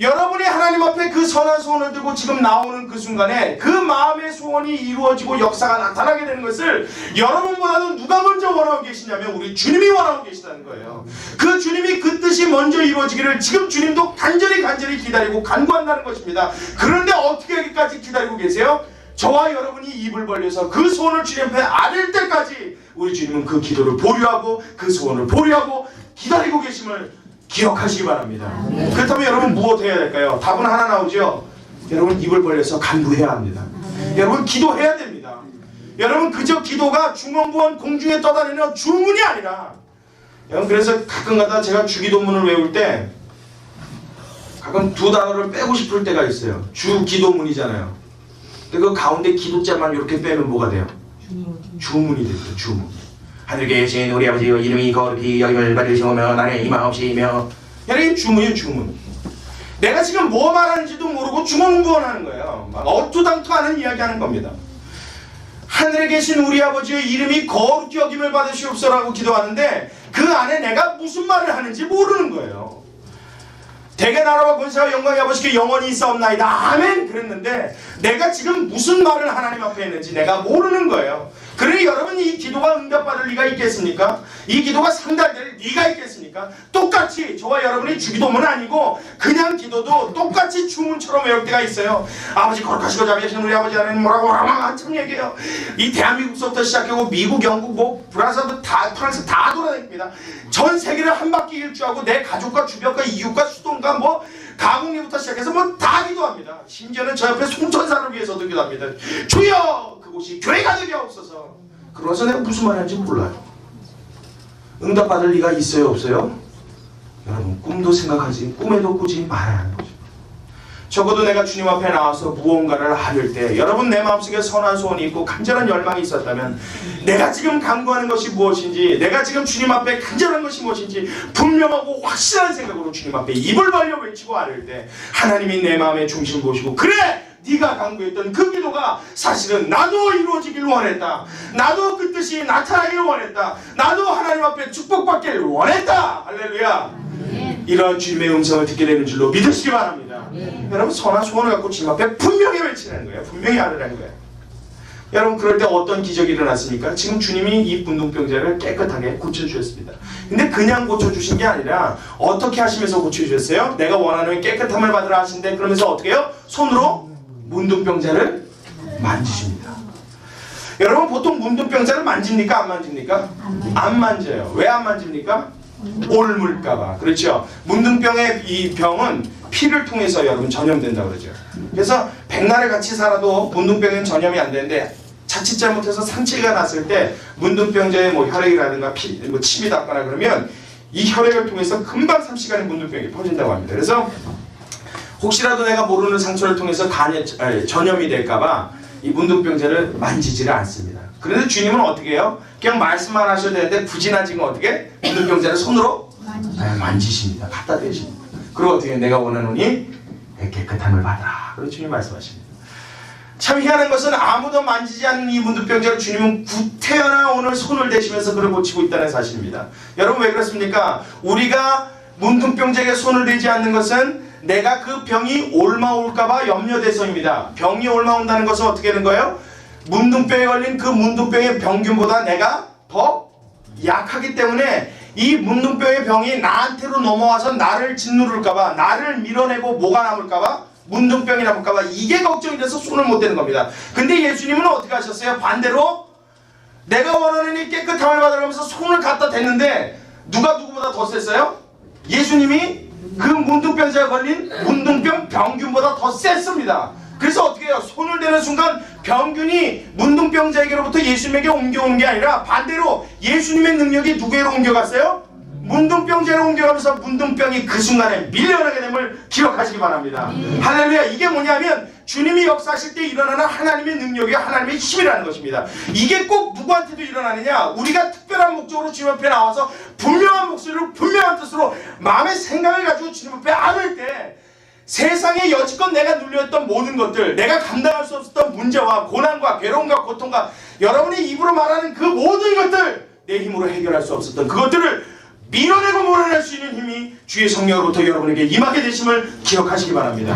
여러분이 하나님 앞에 그 선한 소원을 들고 지금 나오는 그 순간에 그 마음의 소원이 이루어지고 역사가 나타나게 되는 것을 여러분보다도 누가 먼저 원하고 계시냐면 우리 주님이 원하고 계시다는 거예요. 그 주님이 그 뜻이 먼저 이루어지기를 지금 주님도 간절히 기다리고 간구한다는 것입니다. 그런데 어떻게 여기까지 기다리고 계세요? 저와 여러분이 입을 벌려서 그 소원을 주님 앞에 아릴 때까지 우리 주님은 그 기도를 보류하고 그 소원을 보류하고 기다리고 계심을 기억하시기 바랍니다. 그렇다면 여러분 무엇 해야 될까요? 답은 하나 나오죠. 여러분 입을 벌려서 간구해야 합니다. 여러분 기도해야 됩니다. 여러분 그저 기도가 중언부언 공중에 떠다니는 주문이 아니라 여러분 그래서 가끔가다 제가 주기도문을 외울 때 가끔 두 단어를 빼고 싶을 때가 있어요. 주기도문이잖아요. 근데 그 가운데 기도자만 이렇게 빼면 뭐가 돼요? 주문이 됩니다. 주문. 하늘에 계신 우리 아버지여 이름이 거룩히 여김을 받으시오며 나의 임하옵시며 여러분 주문이에요. 주문. 내가 지금 뭐 말하는지도 모르고 중언부언하는 거예요. 막 얼토당토하는 이야기하는 겁니다. 하늘에 계신 우리 아버지여 이름이 거룩히 여김을 받으시옵소서라고 기도하는데 그 안에 내가 무슨 말을 하는지 모르는 거예요. 대개 나라와 권세와 영광이 아버지께 영원히 있사옵나이다. 아멘. 그랬는데 내가 지금 무슨 말을 하나님 앞에 했는지 내가 모르는 거예요. 그러니 여러분 이 기도가 응답받을 리가 있겠습니까? 이 기도가 상달될 리가 있겠습니까? 똑같이 저와 여러분이 주기도문은 아니고 그냥 기도도 똑같이 주문처럼 외울 때가 있어요. 아버지 거룩하시고 자비하신 우리 아버지 하나님 뭐라고 한참 얘기해요. 이 대한민국서부터 시작하고 미국, 영국, 뭐 프랑스 다 돌아다닙니다. 전 세계를 한 바퀴 일주하고 내 가족과 주변과 이웃과 수동과 뭐 가공리부터 시작해서 뭐 다 기도합니다. 심지어는 저 옆에 송천사를 위해서도 기도합니다. 주여 그곳이 교회가 되게 없어서. 그러면서 내가 무슨 말 하는지 몰라요. 응답받을 리가 있어요 없어요? 여러분 꿈도 생각하지 꿈에도 꾸지 말아야 하는 거죠. 적어도 내가 주님 앞에 나와서 무언가를 하릴 때 여러분 내 마음속에 선한 소원이 있고 간절한 열망이 있었다면 내가 지금 간구하는 것이 무엇인지 내가 지금 주님 앞에 간절한 것이 무엇인지 분명하고 확실한 생각으로 주님 앞에 입을 벌려 외치고 아릴 때 하나님이 내 마음의 중심을 보시고 그래! 네가 간구했던 그 기도가 사실은 나도 이루어지길 원했다. 나도 그 뜻이 나타나길 원했다. 나도 하나님 앞에 축복받길 원했다. 할렐루야. 이런 주님의 음성을 듣게 되는 줄로 믿으시기 바랍니다. 여러분 선한 소원을 갖고 주님 앞에 분명히 외치는 거예요. 분명히 하라는 거예요. 여러분 그럴 때 어떤 기적이 일어났습니까? 지금 주님이 이 문둥병자를 깨끗하게 고쳐주셨습니다. 근데 그냥 고쳐주신 게 아니라 어떻게 하시면서 고쳐주셨어요? 내가 원하는 깨끗함을 받으라 하신데 그러면서 어떻게 해요? 손으로 문둥병자를 만지십니다. 여러분 보통 문둥병자를 만집니까? 안 만집니까? 안 만져요. 왜 안 만집니까? 옮을까봐. 그렇죠? 문둥병의 이 병은 피를 통해서 여러분 전염된다고 그러죠. 그래서 백날을 같이 살아도 문둥병은 전염이 안 되는데 자칫 잘못해서 상처가 났을 때 문둥병자의 뭐 혈액이라든가 뭐 침이 닿거나 그러면 이 혈액을 통해서 금방 3시간에 문둥병이 퍼진다고 합니다. 그래서 혹시라도 내가 모르는 상처를 통해서 간에 전염이 될까봐 이 문둥병자를 만지지를 않습니다. 그런데 주님은 어떻게 해요? 그냥 말씀만 하셔도 되는데 굳이 나 지금 어떻게? 문둥병자를 손으로 만지십니다. 갖다 대십니다. 그리고 어떻게 내가 원하노니 깨끗함을 받아라. 그렇게 주님 말씀하십니다. 참 희한한 것은 아무도 만지지 않는 이 문둥병자를 주님은 구태여나 오늘 손을 대시면서 그를 고치고 있다는 사실입니다. 여러분 왜 그렇습니까? 우리가 문둥병자에게 손을 대지 않는 것은 내가 그 병이 옮아올까봐 염려돼서입니다. 병이 옮아온다는 것은 어떻게 되는 거예요? 문둥병에 걸린 그 문둥병의 병균보다 내가 더 약하기 때문에 이 문둥병의 병이 나한테로 넘어와서 나를 짓누를까봐 나를 밀어내고 뭐가 남을까봐 문둥병이 남을까봐 이게 걱정이 돼서 손을 못 대는 겁니다. 근데 예수님은 어떻게 하셨어요? 반대로 내가 원하는 이 깨끗함을 받으면서 손을 갖다 댔는데 누가 누구보다 더 셌어요? 예수님이 그 문둥병자에 걸린 문둥병 병균보다 더 셌습니다. 그래서 어떻게 해요? 손을 대는 순간 병균이 문둥병자에게로부터 예수님에게 옮겨오는 게 아니라 반대로 예수님의 능력이 누구에게로 옮겨갔어요? 문둥병자로 옮겨가면서 문둥병이 그 순간에 밀려나게 됨을 기억하시기 바랍니다. 할렐루야. 이게 뭐냐면 주님이 역사하실 때 일어나는 하나님의 능력이 하나님의 힘이라는 것입니다. 이게 꼭 누구한테도 일어나느냐? 우리가 특별한 목적으로 주님 앞에 나와서 분명한 목소리로 분명한 뜻으로 마음의 생각을 가지고 주님 앞에 안을 때 세상에 여지껏 내가 눌려있던 모든 것들, 내가 감당할 수 없었던 문제와 고난과 괴로움과 고통과 여러분이 입으로 말하는 그 모든 것들, 내 힘으로 해결할 수 없었던 그것들을 밀어내고 몰아낼 수 있는 힘이 주의 성령으로부터 여러분에게 임하게 되심을 기억하시기 바랍니다.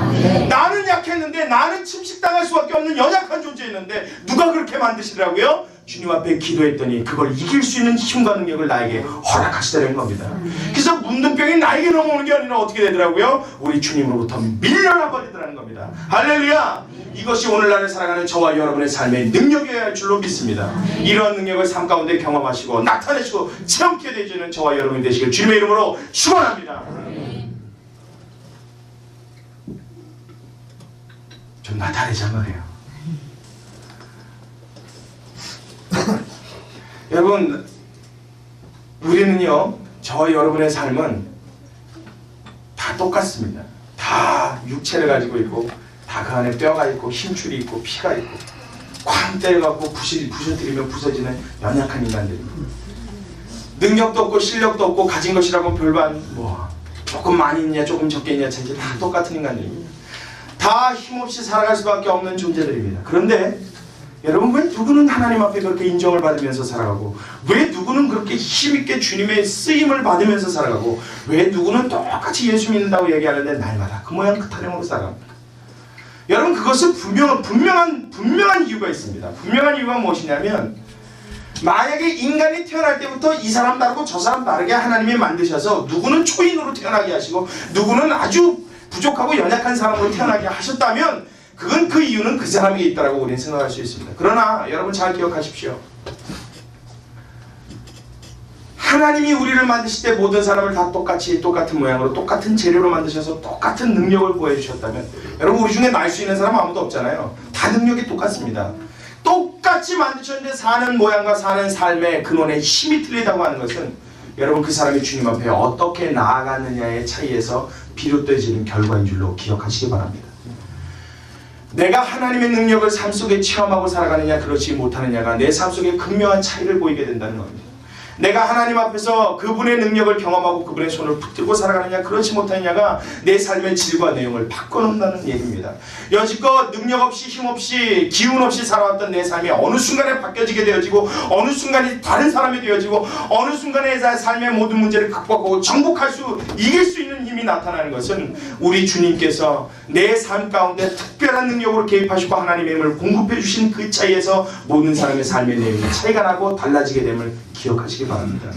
나는 약했는데, 나는 침식당할 수밖에 없는 연약한 존재였는데 누가 그렇게 만드시더라고요? 주님 앞에 기도했더니 그걸 이길 수 있는 힘과 능력을 나에게 허락하시다는 겁니다. 그래서 문둥병이 나에게 넘어오는 게 아니라 어떻게 되더라고요? 우리 주님으로부터 밀려나 버리더라는 겁니다. 할렐루야! 이것이 오늘날을 살아가는 저와 여러분의 삶의 능력이어야 할 줄로 믿습니다. 이러한 능력을 삶 가운데 경험하시고 나타내시고 체험케 되시는 저와 여러분이 되시길 주님의 이름으로 축원합니다. 좀 나타내자 말이에요. 여러분, 우리는요, 저와 여러분의 삶은 다 똑같습니다. 다 육체를 가지고 있고, 다 그 안에 뼈가 있고, 힘줄이 있고, 피가 있고, 쾅 때려갖고 부셔뜨리면 부서지는 연약한 인간들입니다. 능력도 없고 실력도 없고 가진 것이라고 별반 조금 많이 있냐 조금 적게 있냐 차이 다 똑같은 인간들입니다. 다 힘없이 살아갈 수밖에 없는 존재들입니다. 그런데 여러분, 왜 누구는 하나님 앞에 그렇게 인정을 받으면서 살아가고, 왜 누구는 그렇게 힘있게 주님의 쓰임을 받으면서 살아가고, 왜 누구는 똑같이 예수 믿는다고 얘기하는데 날마다 그 모양 그 타령으로 살아갑니까? 여러분, 그것은 분명한 이유가 있습니다. 분명한 이유가 무엇이냐면, 만약에 인간이 태어날 때부터 이 사람 다르고 저 사람 다르게 하나님이 만드셔서 누구는 초인으로 태어나게 하시고 누구는 아주 부족하고 연약한 사람으로 태어나게 하셨다면, 그건 그 이유는 그 사람에게 있다고 우리는 생각할 수 있습니다. 그러나 여러분 잘 기억하십시오. 하나님이 우리를 만드실 때 모든 사람을 다 똑같은 모양으로 똑같은 재료로 만드셔서 똑같은 능력을 보여주셨다면, 여러분, 우리 중에 날 수 있는 사람은 아무도 없잖아요. 다 능력이 똑같습니다. 똑같이 만드셨는데 사는 모양과 사는 삶의 근원의 힘이 틀리다고 하는 것은, 여러분, 그 사람이 주님 앞에 어떻게 나아갔느냐의 차이에서 비롯되어지는 결과인 줄로 기억하시기 바랍니다. 내가 하나님의 능력을 삶 속에 체험하고 살아가느냐 그렇지 못하느냐가 내 삶 속에 극명한 차이를 보이게 된다는 겁니다. 내가 하나님 앞에서 그분의 능력을 경험하고 그분의 손을 붙들고 살아가느냐 그렇지 못하느냐가 내 삶의 질과 내용을 바꿔놓는다는 얘기입니다. 여지껏 능력 없이 힘 없이 기운 없이 살아왔던 내 삶이 어느 순간에 바뀌어지게 되어지고, 어느 순간에 다른 사람이 되어지고, 어느 순간에 삶의 모든 문제를 극복하고 이길 수 있는 힘이 나타나는 것은 우리 주님께서 내 삶 가운데 특별한 능력으로 개입하시고 하나님의 힘을 공급해 주신 그 차이에서 모든 사람의 삶의 내용이 차이가 나고 달라지게 됨을 기억하시기 바랍니다.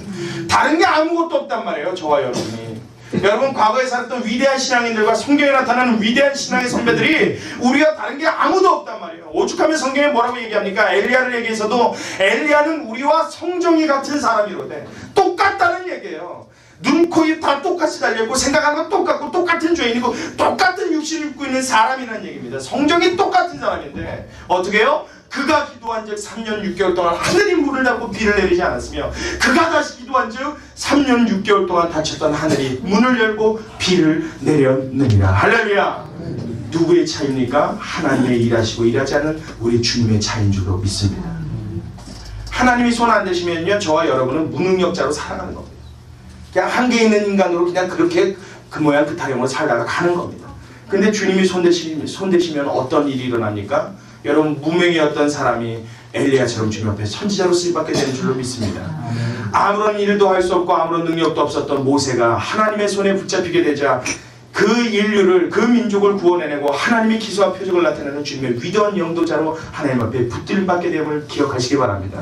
다른 게 아무것도 없단 말이에요, 저와 여러분이. 여러분, 과거에 살았던 위대한 신앙인들과 성경에 나타나는 위대한 신앙의 선배들이 우리가 다른 게 아무도 없단 말이에요. 오죽하면 성경에 뭐라고 얘기합니까? 엘리야를 얘기해서도 엘리야는 우리와 성정이 같은 사람이로되 똑같다는 얘기예요. 눈, 코, 입 다 똑같이 달려있고 생각하는 건 똑같고 똑같은 죄인이고 똑같은 육신을 입고 있는 사람이라는 얘기입니다. 성정이 똑같은 사람인데 어떻게 해요? 그가 기도한 즉 3년 6개월 동안 하늘이 물을 닫고 비를 내리지 않았으며, 그가 다시 기도한 즉 3년 6개월 동안 닫혔던 하늘이 문을 열고 비를 내렸느니라. 할렐루야. 누구의 차이입니까? 하나님의 일하시고 일하지 않는 우리 주님의 차이인 줄로 믿습니다. 하나님이 손 안 대시면요, 저와 여러분은 무능력자로 살아가는 겁니다. 그냥 한계 있는 인간으로 그냥 그렇게 그 모양 그 타령으로 살다가 가는 겁니다. 근데 주님이 손 대시면 어떤 일이 일어납니까? 여러분, 무명이었던 사람이 엘리야처럼 주님 앞에 선지자로 쓰임받게 되는 줄로 믿습니다. 아무런 일도 할 수 없고 아무런 능력도 없었던 모세가 하나님의 손에 붙잡히게 되자 그 인류를, 그 민족을 구원해내고 하나님의 기수와 표적을 나타내는 주님의 위대한 영도자로 하나님 앞에 붙들림받게 됨을 기억하시기 바랍니다.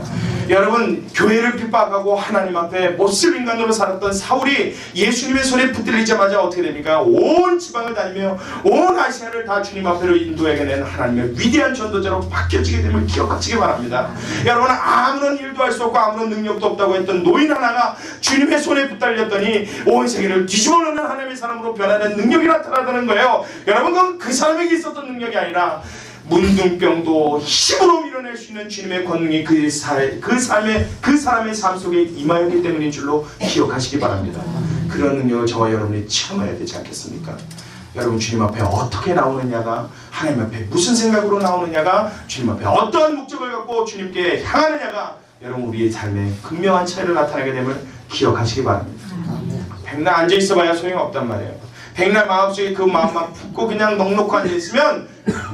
여러분, 교회를 핍박하고 하나님 앞에 못쓸 인간으로 살았던 사울이 예수님의 손에 붙들리자마자 어떻게 됩니까? 온 지방을 다니며 온 아시아를 다 주님 앞으로 인도하게 된 하나님의 위대한 전도자로 바뀌어지게 됨을 기억하시기 바랍니다. 여러분, 아무런 일도 할 수 없고 아무런 능력도 없다고 했던 노인 하나가 주님의 손에 붙들렸더니 온 세계를 뒤집어놓는 하나님의 사람으로 변하는 능력이 나타나는 거예요. 여러분, 그건 그 사람에게 있었던 능력이 아니라 문둥병도 힘으로 밀어낼 수 있는 주님의 권능이 그 사람의 삶 속에 임하였기 때문인 줄로 기억하시기 바랍니다. 그런 능력을 저와 여러분이 체험해야 되지 않겠습니까? 여러분, 주님 앞에 어떻게 나오느냐가, 하나님 앞에 무슨 생각으로 나오느냐가, 주님 앞에 어떠한 목적을 갖고 주님께 향하느냐가 여러분 우리의 삶에 극명한 차이를 나타내게 됨을 기억하시기 바랍니다. 백날 앉아있어봐야 소용없단 말이에요. 백날 마음속에 그 마음만 품고 그냥 넉넉히 앉아있으면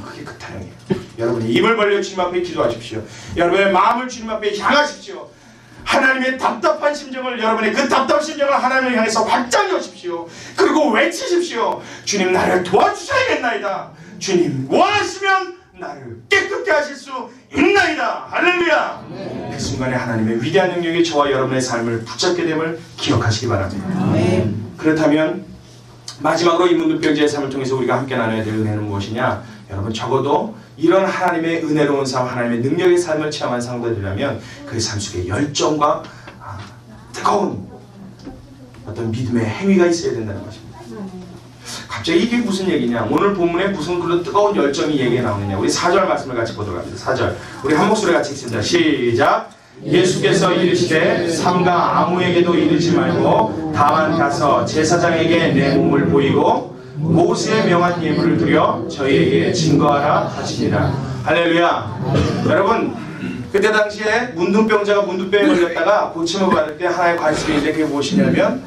그게 그 타령이에요. 여러분이 입을 벌려 주님 앞에 기도하십시오. 여러분의 마음을 주님 앞에 향하십시오. 하나님의 답답한 심정을, 여러분의 그 답답한 심정을 하나님을 향해서 확장해 오십시오. 그리고 외치십시오. 주님, 나를 도와주셔야겠나이다. 주님, 원하시면 나를 깨끗게 하실 수 있나이다. 할렐루야. 그 순간에 하나님의 위대한 능력이 저와 여러분의 삶을 붙잡게 됨을 기억하시기 바랍니다. 그렇다면 마지막으로 이 문둥병자의 삶을 통해서 우리가 함께 나눠야 될 은혜는 무엇이냐? 여러분, 적어도 이런 하나님의 은혜로운 삶, 하나님의 능력의 삶을 체험한 상대들이라면 그 삶 속에 열정과 뜨거운 어떤 믿음의 행위가 있어야 된다는 것입니다. 갑자기 이게 무슨 얘기냐? 오늘 본문에 무슨 그런 뜨거운 열정이 얘기가 나오느냐? 우리 4절 말씀을 같이 보도록 합니다. 4절 우리 한 목소리 같이 읽습니다. 시작. 예수께서 이르시되 삼가 아무에게도 이르지 말고 다만 가서 제사장에게 내 몸을 보이고 모세의 명한 예물을 드려 저희에게 증거하라 하시니라. 할렐루야. 여러분, 그때 당시에 문둥병자가 문둥병에 걸렸다가 고침을 받을 때 하나의 관습이 있는데 그게 무엇이냐면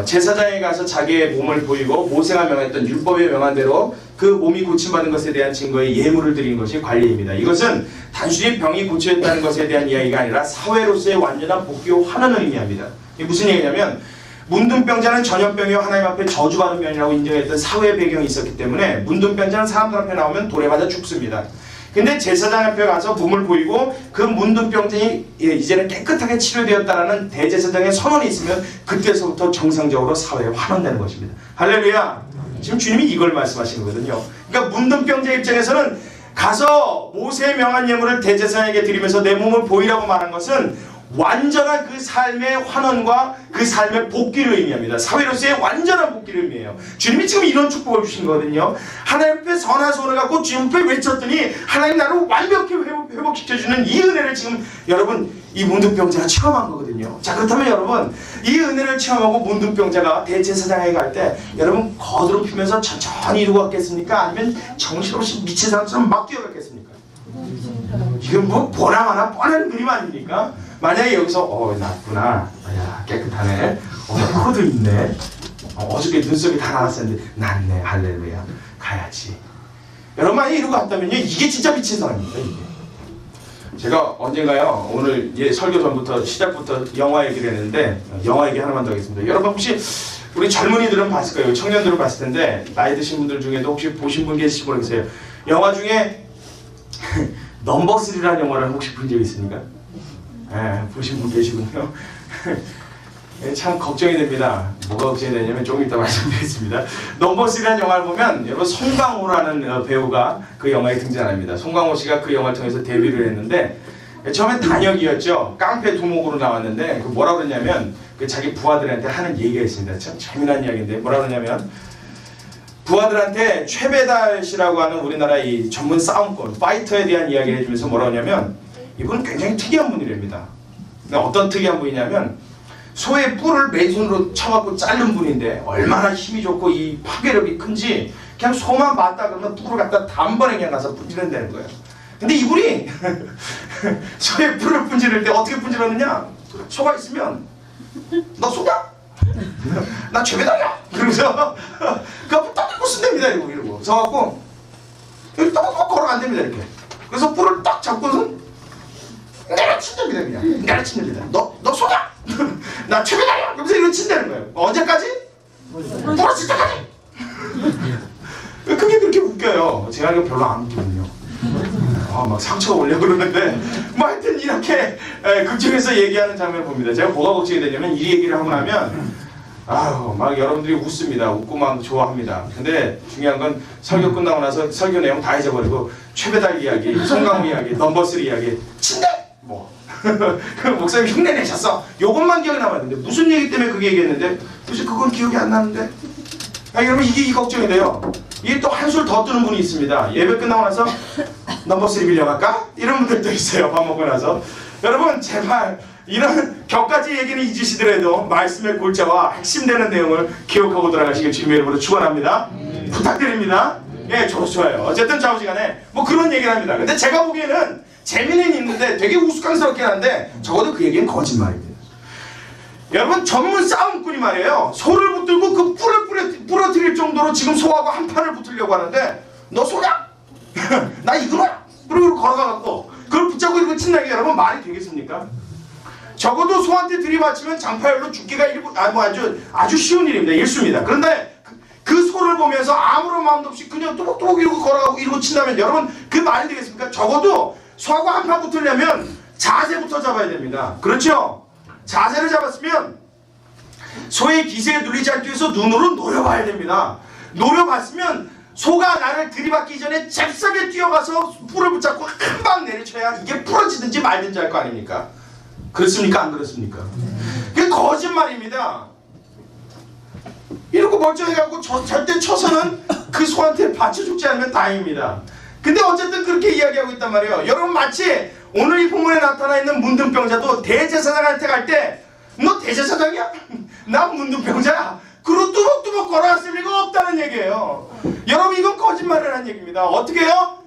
제사장에 가서 자기의 몸을 보이고 모세가 명했던 율법에 명한 대로 그 몸이 고침받은 것에 대한 증거의 예물을 드리는 것이 관례입니다. 이것은 단순히 병이 고쳐졌다는 것에 대한 이야기가 아니라 사회로서의 완전한 복귀와 환원을 의미합니다. 이게 무슨 얘기냐면 문둥병자는 전염병이요 하나님 앞에 저주받은 병이라고 인정했던 사회의 배경이 있었기 때문에 문둥병자는 사람들 앞에 나오면 돌에 맞아 죽습니다. 근데 제사장 앞에 가서 몸을 보이고 그 문둥병증이 이제는 깨끗하게 치료되었다라는 대제사장의 선언이 있으면 그때서부터 정상적으로 사회에 환원되는 것입니다. 할렐루야. 지금 주님이 이걸 말씀하시는 거거든요. 그러니까 문둥병자 입장에서는 가서 모세의 명한 예물을 대제사장에게 드리면서 내 몸을 보이라고 말한 것은 완전한 그 삶의 환원과 그 삶의 복귀를 의미합니다. 사회로서의 완전한 복귀를 의미해요. 주님이 지금 이런 축복을 주신 거거든요. 하나님 앞에 선한 손을 갖고 주님 앞에 외쳤더니 하나님 나를 완벽히 회복시켜주는 이 은혜를 지금 여러분 이 문둥병자가 체험한 거거든요. 자, 그렇다면 여러분 이 은혜를 체험하고 문둥병자가 대제사장에 갈 때 여러분 거드로 피면서 천천히 이루고 갔겠습니까? 아니면 정신없이 미친 사람처럼 막 뛰어갔겠습니까? 이건 뭐 보나마나 뻔한 그림 아닙니까? 만약에 여기서 낫구나, 야 깨끗하네, 코도 있네, 어저께 눈썹이 다 나왔었는데 낫네, 할렐루야, 가야지. 여러분 만약에 이러고 갔다면요, 이게 진짜 미친 사람입니다. 이게. 제가 언젠가요, 오늘 설교 전부터 시작부터 영화 얘기를 했는데 영화 얘기 하나만 더 하겠습니다. 여러분 혹시 우리 젊은이들은 봤을 거예요, 청년들은 봤을 텐데 나이 드신 분들 중에도 혹시 보신 분 계실지 모르겠어요. 영화 중에 넘버3라는 영화를 혹시 본 적 있습니까? 보신 분 계시군요. 참 걱정이 됩니다. 뭐가 걱정이 되냐면 조금 이따 말씀드리겠습니다. 넘버3라는 영화를 보면 여러분 송강호라는 배우가 그 영화에 등장합니다. 송강호 씨가 그 영화를 통해서 데뷔를 했는데 처음엔 단역이었죠. 깡패 두목으로 나왔는데 그 뭐라 그러냐면 그 자기 부하들한테 하는 얘기가 있습니다. 참 재미난 이야기인데 뭐라 그러냐면 부하들한테 최배달 씨라고 하는 우리나라 이 전문 싸움꾼 파이터에 대한 이야기를 해주면서 뭐라 하냐면 이분은 굉장히 특이한 분이랍니다. 어떤 특이한 분이냐면 소의 뿔을 맨손으로 쳐갖고 자른 분인데 얼마나 힘이 좋고 이 파괴력이 큰지 그냥 소만 맞다 그러면 뿔을 갖다 단번에 그냥 가서 분질른다는 거예요. 근데 이분이 소의 뿔을 분지를 때 어떻게 분질렀느냐? 소가 있으면 너 소냐? 나 죄배달이야! 그러면서 그 앞을 딱 들고 쓴답니다. 이러고 서갖고 여기 딱 걸어간답니다. 이렇게. 그래서 뿔을 딱 잡고서 내가 친답니다. 그냥 내가 친답니다. 너 소냐? 나 최배달이야! 그러면서 이거 친다는 거예요. 언제까지? 부러질 때까지! 그게 그렇게 웃겨요. 제가 이거 별로 안 웃기거든요. 막 상처가 오려고 그러는데 뭐 하여튼 이렇게 극중에서 얘기하는 장면을 봅니다. 제가 뭐가 걱정이 되냐면 이 얘기를 하고 나면 막 여러분들이 웃습니다. 웃고 막 좋아합니다. 근데 중요한 건 설교 끝나고 나서 설교 내용 다 잊어버리고 최배달 이야기, 송강호 이야기, 넘버3 이야기 친대! 뭐 그 목사님 흉내 내셨어. 요것만 기억이 남았는데 무슨 얘기 때문에 그게 얘기했는데 도대체 그건 기억이 안 나는데 여러분 이게 걱정이 돼요. 이게 또 한술 더 뜨는 분이 있습니다. 예배 끝나고 나서 넘버3 빌려갈까? 이런 분들도 있어요. 밥 먹고 나서. 여러분 제발 이런 격가지 얘기는 잊으시더라도 말씀의 골자와 핵심되는 내용을 기억하고 돌아가시길 주님의 이름으로 축원합니다. 부탁드립니다. 예, 저도 좋아요. 어쨌든 좌우지간에 뭐 그런 얘기를 합니다. 근데 제가 보기에는 재미는 있는데 되게 우스꽝스럽긴 한데 적어도 그 얘기는 거짓말입니다. 여러분 전문 싸움꾼이 말이에요. 소를 붙들고 그 뿔을 부러뜨릴 정도로 지금 소하고 한 판을 붙으려고 하는데 너 소냐? 나 이거야? 그리고 걸어가갖고 그걸 붙잡고 이렇게 친다는 게 여러분 말이 되겠습니까? 적어도 소한테 들이받치면 장파열로 죽기가 아주 쉬운 일입니다. 일수입니다. 그런데 그 소를 보면서 아무런 마음도 없이 그냥 또박또박 이러고 걸어가고 이러고 친다면 여러분 그 말이 되겠습니까? 적어도 소하고 한판 붙으려면 자세부터 잡아야 됩니다. 그렇죠? 자세를 잡았으면 소의 기세에 눌리지 않기 위해서 눈으로 노려봐야 됩니다. 노려봤으면 소가 나를 들이받기 전에 잽싸게 뛰어가서 뿔을 붙잡고 한 방 내리쳐야 이게 부러지든지 말든지 할 거 아닙니까? 그렇습니까? 안 그렇습니까? 그게 거짓말입니다. 이러고 멀쩡해갖고 절대 쳐서는 그 소한테 받쳐 죽지 않으면 다행입니다. 근데 어쨌든 그렇게 이야기하고 있단 말이에요. 여러분 마치 오늘 이 본문에 나타나 있는 문둥병자도 대제사장한테 갈 때 너 대제사장이야? 난 문둥병자야. 그리고 뚜벅뚜벅 걸어왔을 리가 없다는 얘기예요. 여러분 이건 거짓말을 한 얘기입니다. 어떻게 해요?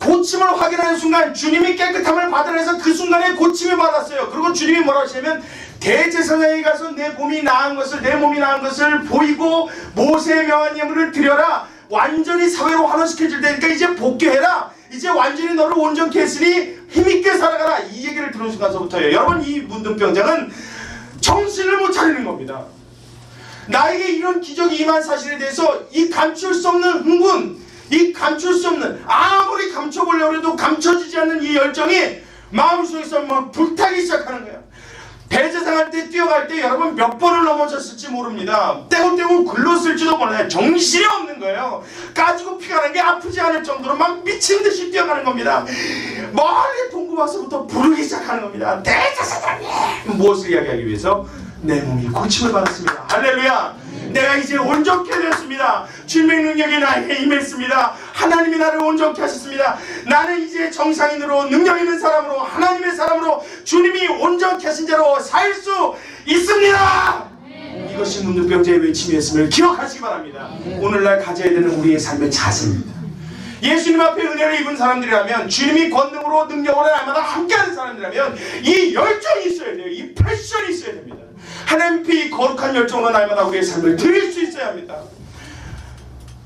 고침을 확인하는 순간 주님이 깨끗함을 받으라 해서 그 순간에 고침을 받았어요. 그리고 주님이 뭐라고 하시냐면 대제사장에 가서 내 몸이 나은 것을 보이고 모세의 명한 예물을 드려라. 완전히 사회로 환원시켜줄 테니까 이제 복귀해라. 이제 완전히 너를 온전케 했으니 힘있게 살아가라. 이 얘기를 들은 순간서부터예요. 여러분 이 문둥병자는 정신을 못 차리는 겁니다. 나에게 이런 기적이 임한 사실에 대해서 이 감출 수 없는 흥분, 이 감출 수 없는 아무리 감춰보려고 해도 감춰지지 않는 이 열정이 마음속에서 막 불타기 시작하는 거예요. 대제사장한테 뛰어갈 때 여러분 몇 번을 넘어졌을지 모릅니다. 떼고 글렀을지도 몰라요. 정신이 없는 거예요. 까지고 피가 나는 게 아프지 않을 정도로 막 미친 듯이 뛰어가는 겁니다. 멀리 동구와서부터 부르기 시작하는 겁니다. 대제사장님! 무엇을 이야기하기 위해서? 내 몸이 고침을 받았습니다. 할렐루야! 내가 이제 온전케 되었습니다. 주님의 능력이 나에게 임했습니다. 하나님이 나를 온전케 하셨습니다. 나는 이제 정상인으로 능력 있는 사람으로 하나님의 사람으로 주님이 온전케 하신 자로 살 수 있습니다. 이것이 문둥병자의 외침이었음을 기억하시기 바랍니다. 오늘날 가져야 되는 우리의 삶의 자세입니다. 예수님 앞에 은혜를 입은 사람들이라면 주님이 권능으로 능력으로 날마다 함께하는 사람들이라면 이 열정이 있어야 돼요. 이 패션이 있어야 됩니다. 하나님 앞에 거룩한 열정으로 날마다 우리의 삶을 드릴 수 있어야 합니다.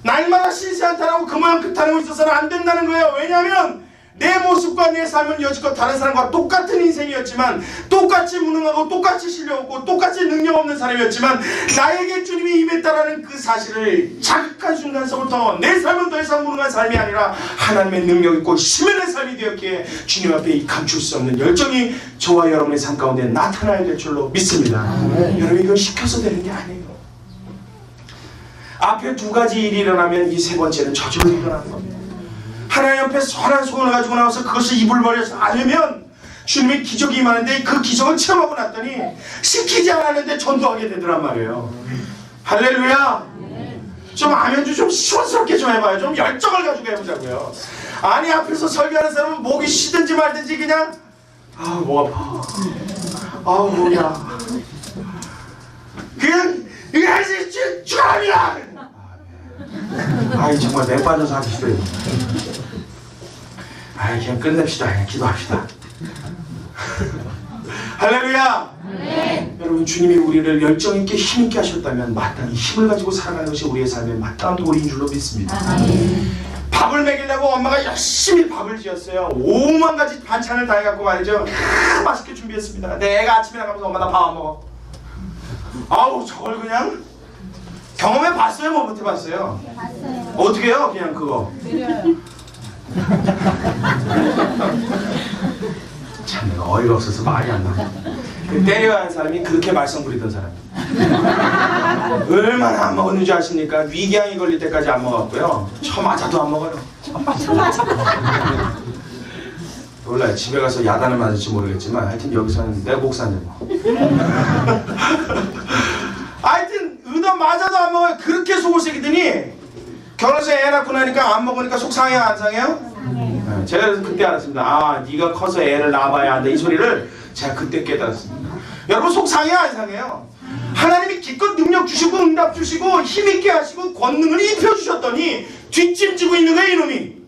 날마다 신세한탄하고 그 모양 그 탄하고 있어서는 안 된다는 거예요. 왜냐하면 내 모습과 내 삶은 여지껏 다른 사람과 똑같은 인생이었지만 똑같이 무능하고 똑같이 실력 없고 똑같이 능력 없는 사람이었지만 나에게 주님이 임했다라는 그 사실을 자극한 순간서부터 내 삶은 더 이상 무능한 삶이 아니라 하나님의 능력 있고 힘 있는 삶이 되었기에 주님 앞에 이 감출 수 없는 열정이 저와 여러분의 삶 가운데 나타나야 될 줄로 믿습니다. 여러분 이건 시켜서 되는 게 아니에요. 앞에 두 가지 일이 일어나면 이 세 번째는 저절로 일어나는 겁니다. 하나님 앞에 선한 소원을 가지고 나와서 그것을 입을 벌려서 않으면 주님의 기적이 임하는데 그 기적을 체험하고 났더니 시키지 않았는데 전도하게 되더란 말이에요. 할렐루야. 좀 아멘주 좀 시원스럽게 좀 해봐요. 좀 열정을 가지고 해보자고요. 아니 앞에서 설교하는 사람은 목이 쉬든지 말든지 그냥 목 아파. 뭐야. 그냥 이게 할수 축하합니다. 정말 매 빠져서 하기 싫어요. 그냥 끝냅시다. 그냥 기도합시다. 할렐루야. 여러분 주님이 우리를 열정있게 힘있게 하셨다면 마땅히 힘을 가지고 살아가는 것이 우리의 삶의 마땅한 도리인 줄로 믿습니다. 밥을 먹이려고 엄마가 열심히 밥을 지었어요. 5만 가지 반찬을 다 해갖고 말이죠. 맛있게 준비했습니다. 내가 아침에 나가면서 엄마 나 밥 안 먹어. 저걸 그냥 경험해 봤어요? 못 해봤어요? 봤어요. 어떻게 해요? 그냥 그거 참 내가 어이가 없어서 말이 안 나와. 때려야 하는 사람이 그렇게 말썽 부리던 사람이에요. 얼마나 안 먹었는 줄 아십니까? 위궤양이 걸릴 때까지 안 먹었고요. 쳐맞아도 안 먹어요. 몰라요. 집에 가서 야단을 맞을지 모르겠지만 하여튼 여기서는 내 목사인데 뭐. 하여튼 의도 맞아도 안 먹어요. 그렇게 속을 새기더니 결혼해서 애 낳고 나니까 안 먹으니까 속 상해요? 안 상해요? 네, 제가 그래서 그때 알았습니다. 네가 커서 애를 낳아봐야 한다. 이 소리를 제가 그때 깨달았습니다. 여러분 속 상해요? 안 상해요? 하나님이 기껏 능력 주시고 응답 주시고 힘있게 하시고 권능을 입혀주셨더니 뒷짐지고 있는 거예요 이놈이.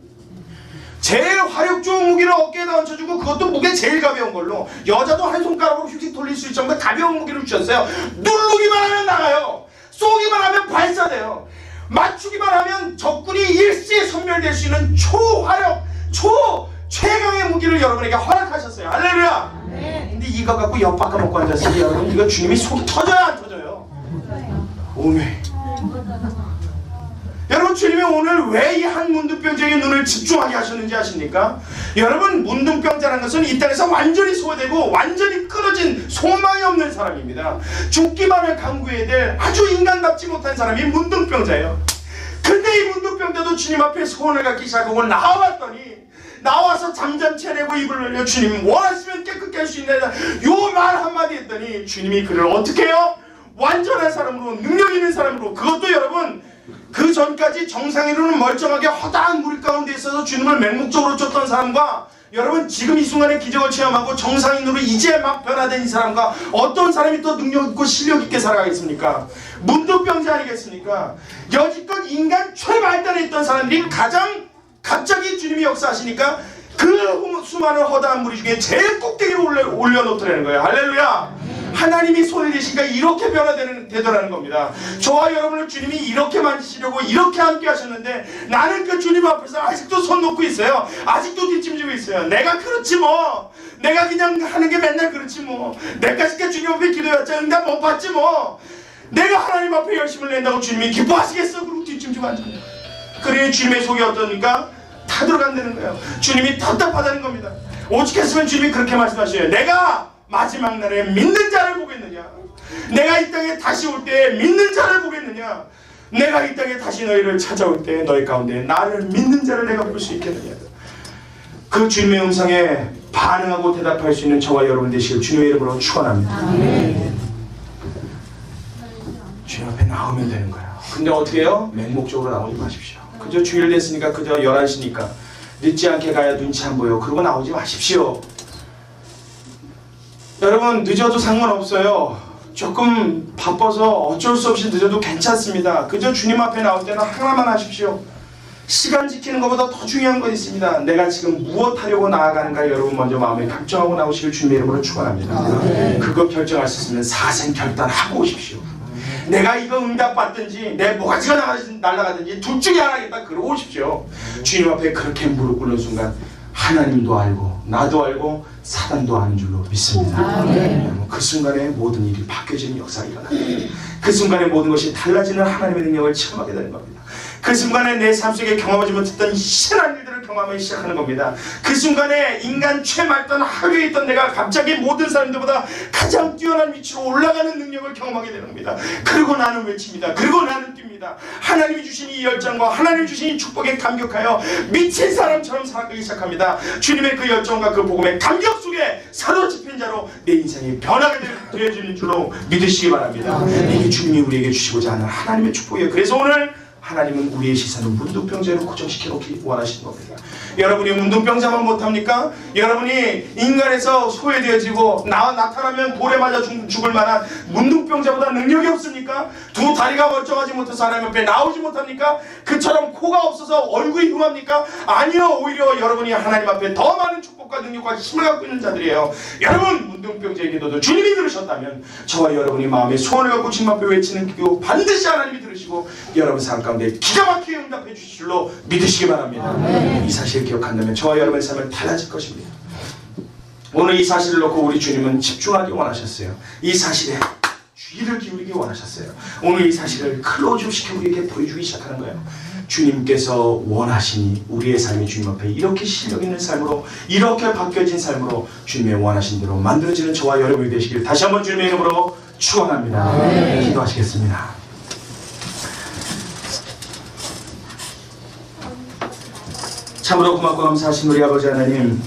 제일 화력 좋은 무기를 어깨에다 얹혀주고 그것도 무게 제일 가벼운 걸로 여자도 한 손가락으로 휙휙 돌릴 수 있을 정도의 가벼운 무기를 주셨어요. 누르기만 하면 나가요. 쏘기만 하면 발사돼요. 맞추기만 하면 적군이 일시에 섬멸될 수 있는 초화력 최강의 무기를 여러분에게 허락하셨어요. 할렐루야. 근데 이거 갖고 엿 바꿔 먹고 앉았으니 여러분 이거 주님이 속이 터져요 안 터져요? 오메. 여러분 주님이 오늘 왜 이 한 문둥병자의 눈을 집중하게 하셨는지 아십니까? 여러분 문둥병자라는 것은 이 땅에서 완전히 소외되고 완전히 끊어진 소망이 없는 사람입니다. 죽기만을 강구해야 될 아주 인간답지 못한 사람이 문둥병자예요. 근데 이 문둥병자도 주님 앞에 소원을 갖기 시작하고 나와서 잠잠치 않고 입을 벌려 주님 원하시면 깨끗게 할 수 있는 요 말 한마디 했더니 주님이 그를 어떻게 해요? 완전한 사람으로 능력 있는 사람으로 그것도 여러분 그 전까지 정상인으로는 멀쩡하게 허다한 물 가운데 있어서 주님을 맹목적으로 쫓던 사람과 여러분 지금 이 순간에 기적을 체험하고 정상인으로 이제 막 변화된 이 사람과 어떤 사람이 또 능력 있고 실력 있게 살아가겠습니까? 문둥병자 아니겠습니까? 여지껏 인간 최발단에 있던 사람들이 가장 갑자기 주님이 역사하시니까 그 수많은 허다한 무리 중에 제일 꼭대기로 올려놓더라는 거예요. 할렐루야. 하나님이 손을 대시니까 이렇게 변화되더라는 겁니다. 저와 여러분을 주님이 이렇게 만지시려고 이렇게 함께 하셨는데 나는 그 주님 앞에서 아직도 손 놓고 있어요. 아직도 뒷짐지고 있어요. 내가 그렇지 뭐. 내가 그냥 하는 게 맨날 그렇지 뭐. 내까지게 주님 앞에 기도해왔자 응답 못 받지 뭐. 내가 하나님 앞에 열심을 낸다고 주님이 기뻐하시겠어? 그리고 뒷짐지고 앉아요. 그래 주님의 속이 어떠니까? 타들어간다는 거예요. 주님이 답답하다는 겁니다. 오죽했으면 주님이 그렇게 말씀하셔요. 내가 마지막 날에 믿는 자를 보겠느냐? 내가 이 땅에 다시 올 때 믿는 자를 보겠느냐? 내가 이 땅에 다시 너희를 찾아올 때 너희 가운데 나를 믿는 자를 내가 볼 수 있겠느냐? 그 주님의 음성에 반응하고 대답할 수 있는 저와 여러분 되시길 주님의 이름으로 축원합니다. 주님 앞에 나오면 되는 거예요. 근데 어떻게 해요? 맹목적으로 나오지 마십시오. 그저 주일 됐으니까 그저 11시니까 늦지 않게 가야 눈치 안 보여. 그러고 나오지 마십시오. 여러분 늦어도 상관없어요. 조금 바빠서 어쩔 수 없이 늦어도 괜찮습니다. 그저 주님 앞에 나올 때는 하나만 하십시오. 시간 지키는 것보다 더 중요한 거 있습니다. 내가 지금 무엇 하려고 나아가는가 여러분 먼저 마음에 결정하고 나오시길 주님의 이름으로 축원합니다. 그거 결정할 수 있으면 사생 결단하고 오십시오. 내가 이거 응답받든지 내 모가지가 날아가든지 둘 중에 하나겠다 그러고 오십시오. 주님 앞에 그렇게 무릎 꿇는 순간 하나님도 알고 나도 알고 사단도 아는 줄로 믿습니다. 그 순간에 모든 일이 바뀌어지는 역사가 일어납니다. 그 순간에 모든 것이 달라지는 하나님의 능력을 체험하게 되는 겁니다. 그 순간에 내 삶 속에 경험하지 못했던 희한한 일들을 경험하기 시작하는 겁니다. 그 순간에 인간 최말단 하루에 있던 내가 갑자기 모든 사람들보다 가장 뛰어난 위치로 올라가는 능력을 경험하게 되는 겁니다. 그리고 나는 외칩니다. 그리고 나는 뜁니다. 하나님이 주신 이 열정과 하나님이 주신 이 축복에 감격하여 미친 사람처럼 살아가기 시작합니다. 주님의 그 열정과 그 복음의 감격 속에 사로잡힌 자로 내 인생이 변하게 되어지는 줄로 믿으시기 바랍니다. 이게 주님이 우리에게 주시고자 하는 하나님의 축복이에요. 그래서 오늘 하나님은 우리의 시선을 문둥병자로 고정시켜놓기 원하시는 겁니다. 여러분이 문둥병자만 못합니까? 여러분이 인간에서 소외되어지고 나타나면 돌에 맞아 죽을 만한 문둥병자보다 능력이 없습니까? 두 다리가 멀쩡하지 못해서 하나님 앞에 나오지 못합니까? 그처럼 코가 없어서 얼굴이 흉합니까? 아니요, 오히려 여러분이 하나님 앞에 더 많은 축복과 능력과 힘을 갖고 있는 자들이에요. 여러분 문둥병자의 기도도 주님이 들으셨다면 저와 여러분이 마음에 소원을 갖고 주님 앞에 외치는 기도 반드시 하나님이 들으시고 여러분 삶 가운데 기가 막히게 응답해 주실 줄로 믿으시기 바랍니다. 이 사실을 기억한다면 저와 여러분의 삶은 달라질 것입니다. 오늘 이 사실을 놓고 우리 주님은 집중하기 원하셨어요. 이 사실에 주의를 기울이기 원하셨어요. 오늘 이 사실을 클로즈업 시켜 우리에게 보여주기 시작하는 거예요. 주님께서 원하시니 우리의 삶이 주님 앞에 이렇게 실력 있는 삶으로 이렇게 바뀌어진 삶으로 주님의 원하신 대로 만들어지는 저와 여러분이 되시길 다시 한번 주님의 이름으로 축원합니다. 기도하시겠습니다. 참으로 고맙고 감사하신 우리 아버지 하나님,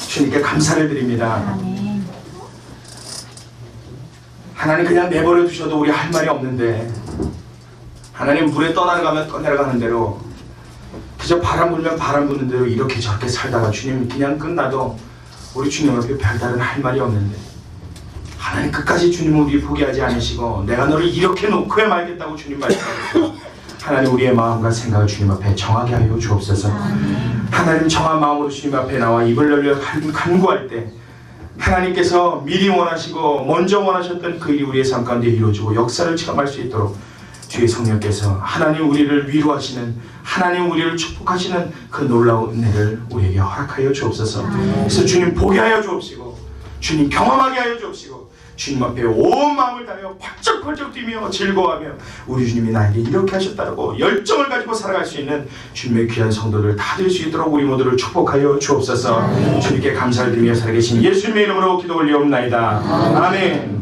주님께 감사를 드립니다. 하나님 그냥 내버려 두셔도 우리 할 말이 없는데 하나님 물에 떠내려가면 떠내려가는 대로 그저 바람 불면 바람 부는 대로 이렇게 저렇게 살다가 주님 그냥 끝나도 우리 주님 앞에 별다른 할 말이 없는데 하나님 끝까지 주님은 우리 포기하지 않으시고 내가 너를 이렇게 놓고야 말겠다고 주님 말씀하셨어요. 하나님 우리의 마음과 생각을 주님 앞에 정하게 하여 주옵소서. 하나님 정한 마음으로 주님 앞에 나와 입을 열려 간구할 때 하나님께서 미리 원하시고 먼저 원하셨던 그 일이 우리의 삶 가운데 이루어지고 역사를 체험할 수 있도록 주의 성령께서 하나님 우리를 위로하시는 하나님 우리를 축복하시는 그 놀라운 은혜를 우리에게 허락하여 주옵소서. 그래서 주님 보게 하여 주옵시고 주님 경험하게 하여 주옵시고 주님 앞에 온 마음을 다하여 펄쩍펄쩍 뛰며 즐거워하며 우리 주님이 나에게 이렇게 하셨다고 열정을 가지고 살아갈 수 있는 주님의 귀한 성도들 다 될 수 있도록 우리 모두를 축복하여 주옵소서. 주님께 감사를 드리며 살아계신 예수님의 이름으로 기도 올리옵나이다. 아멘.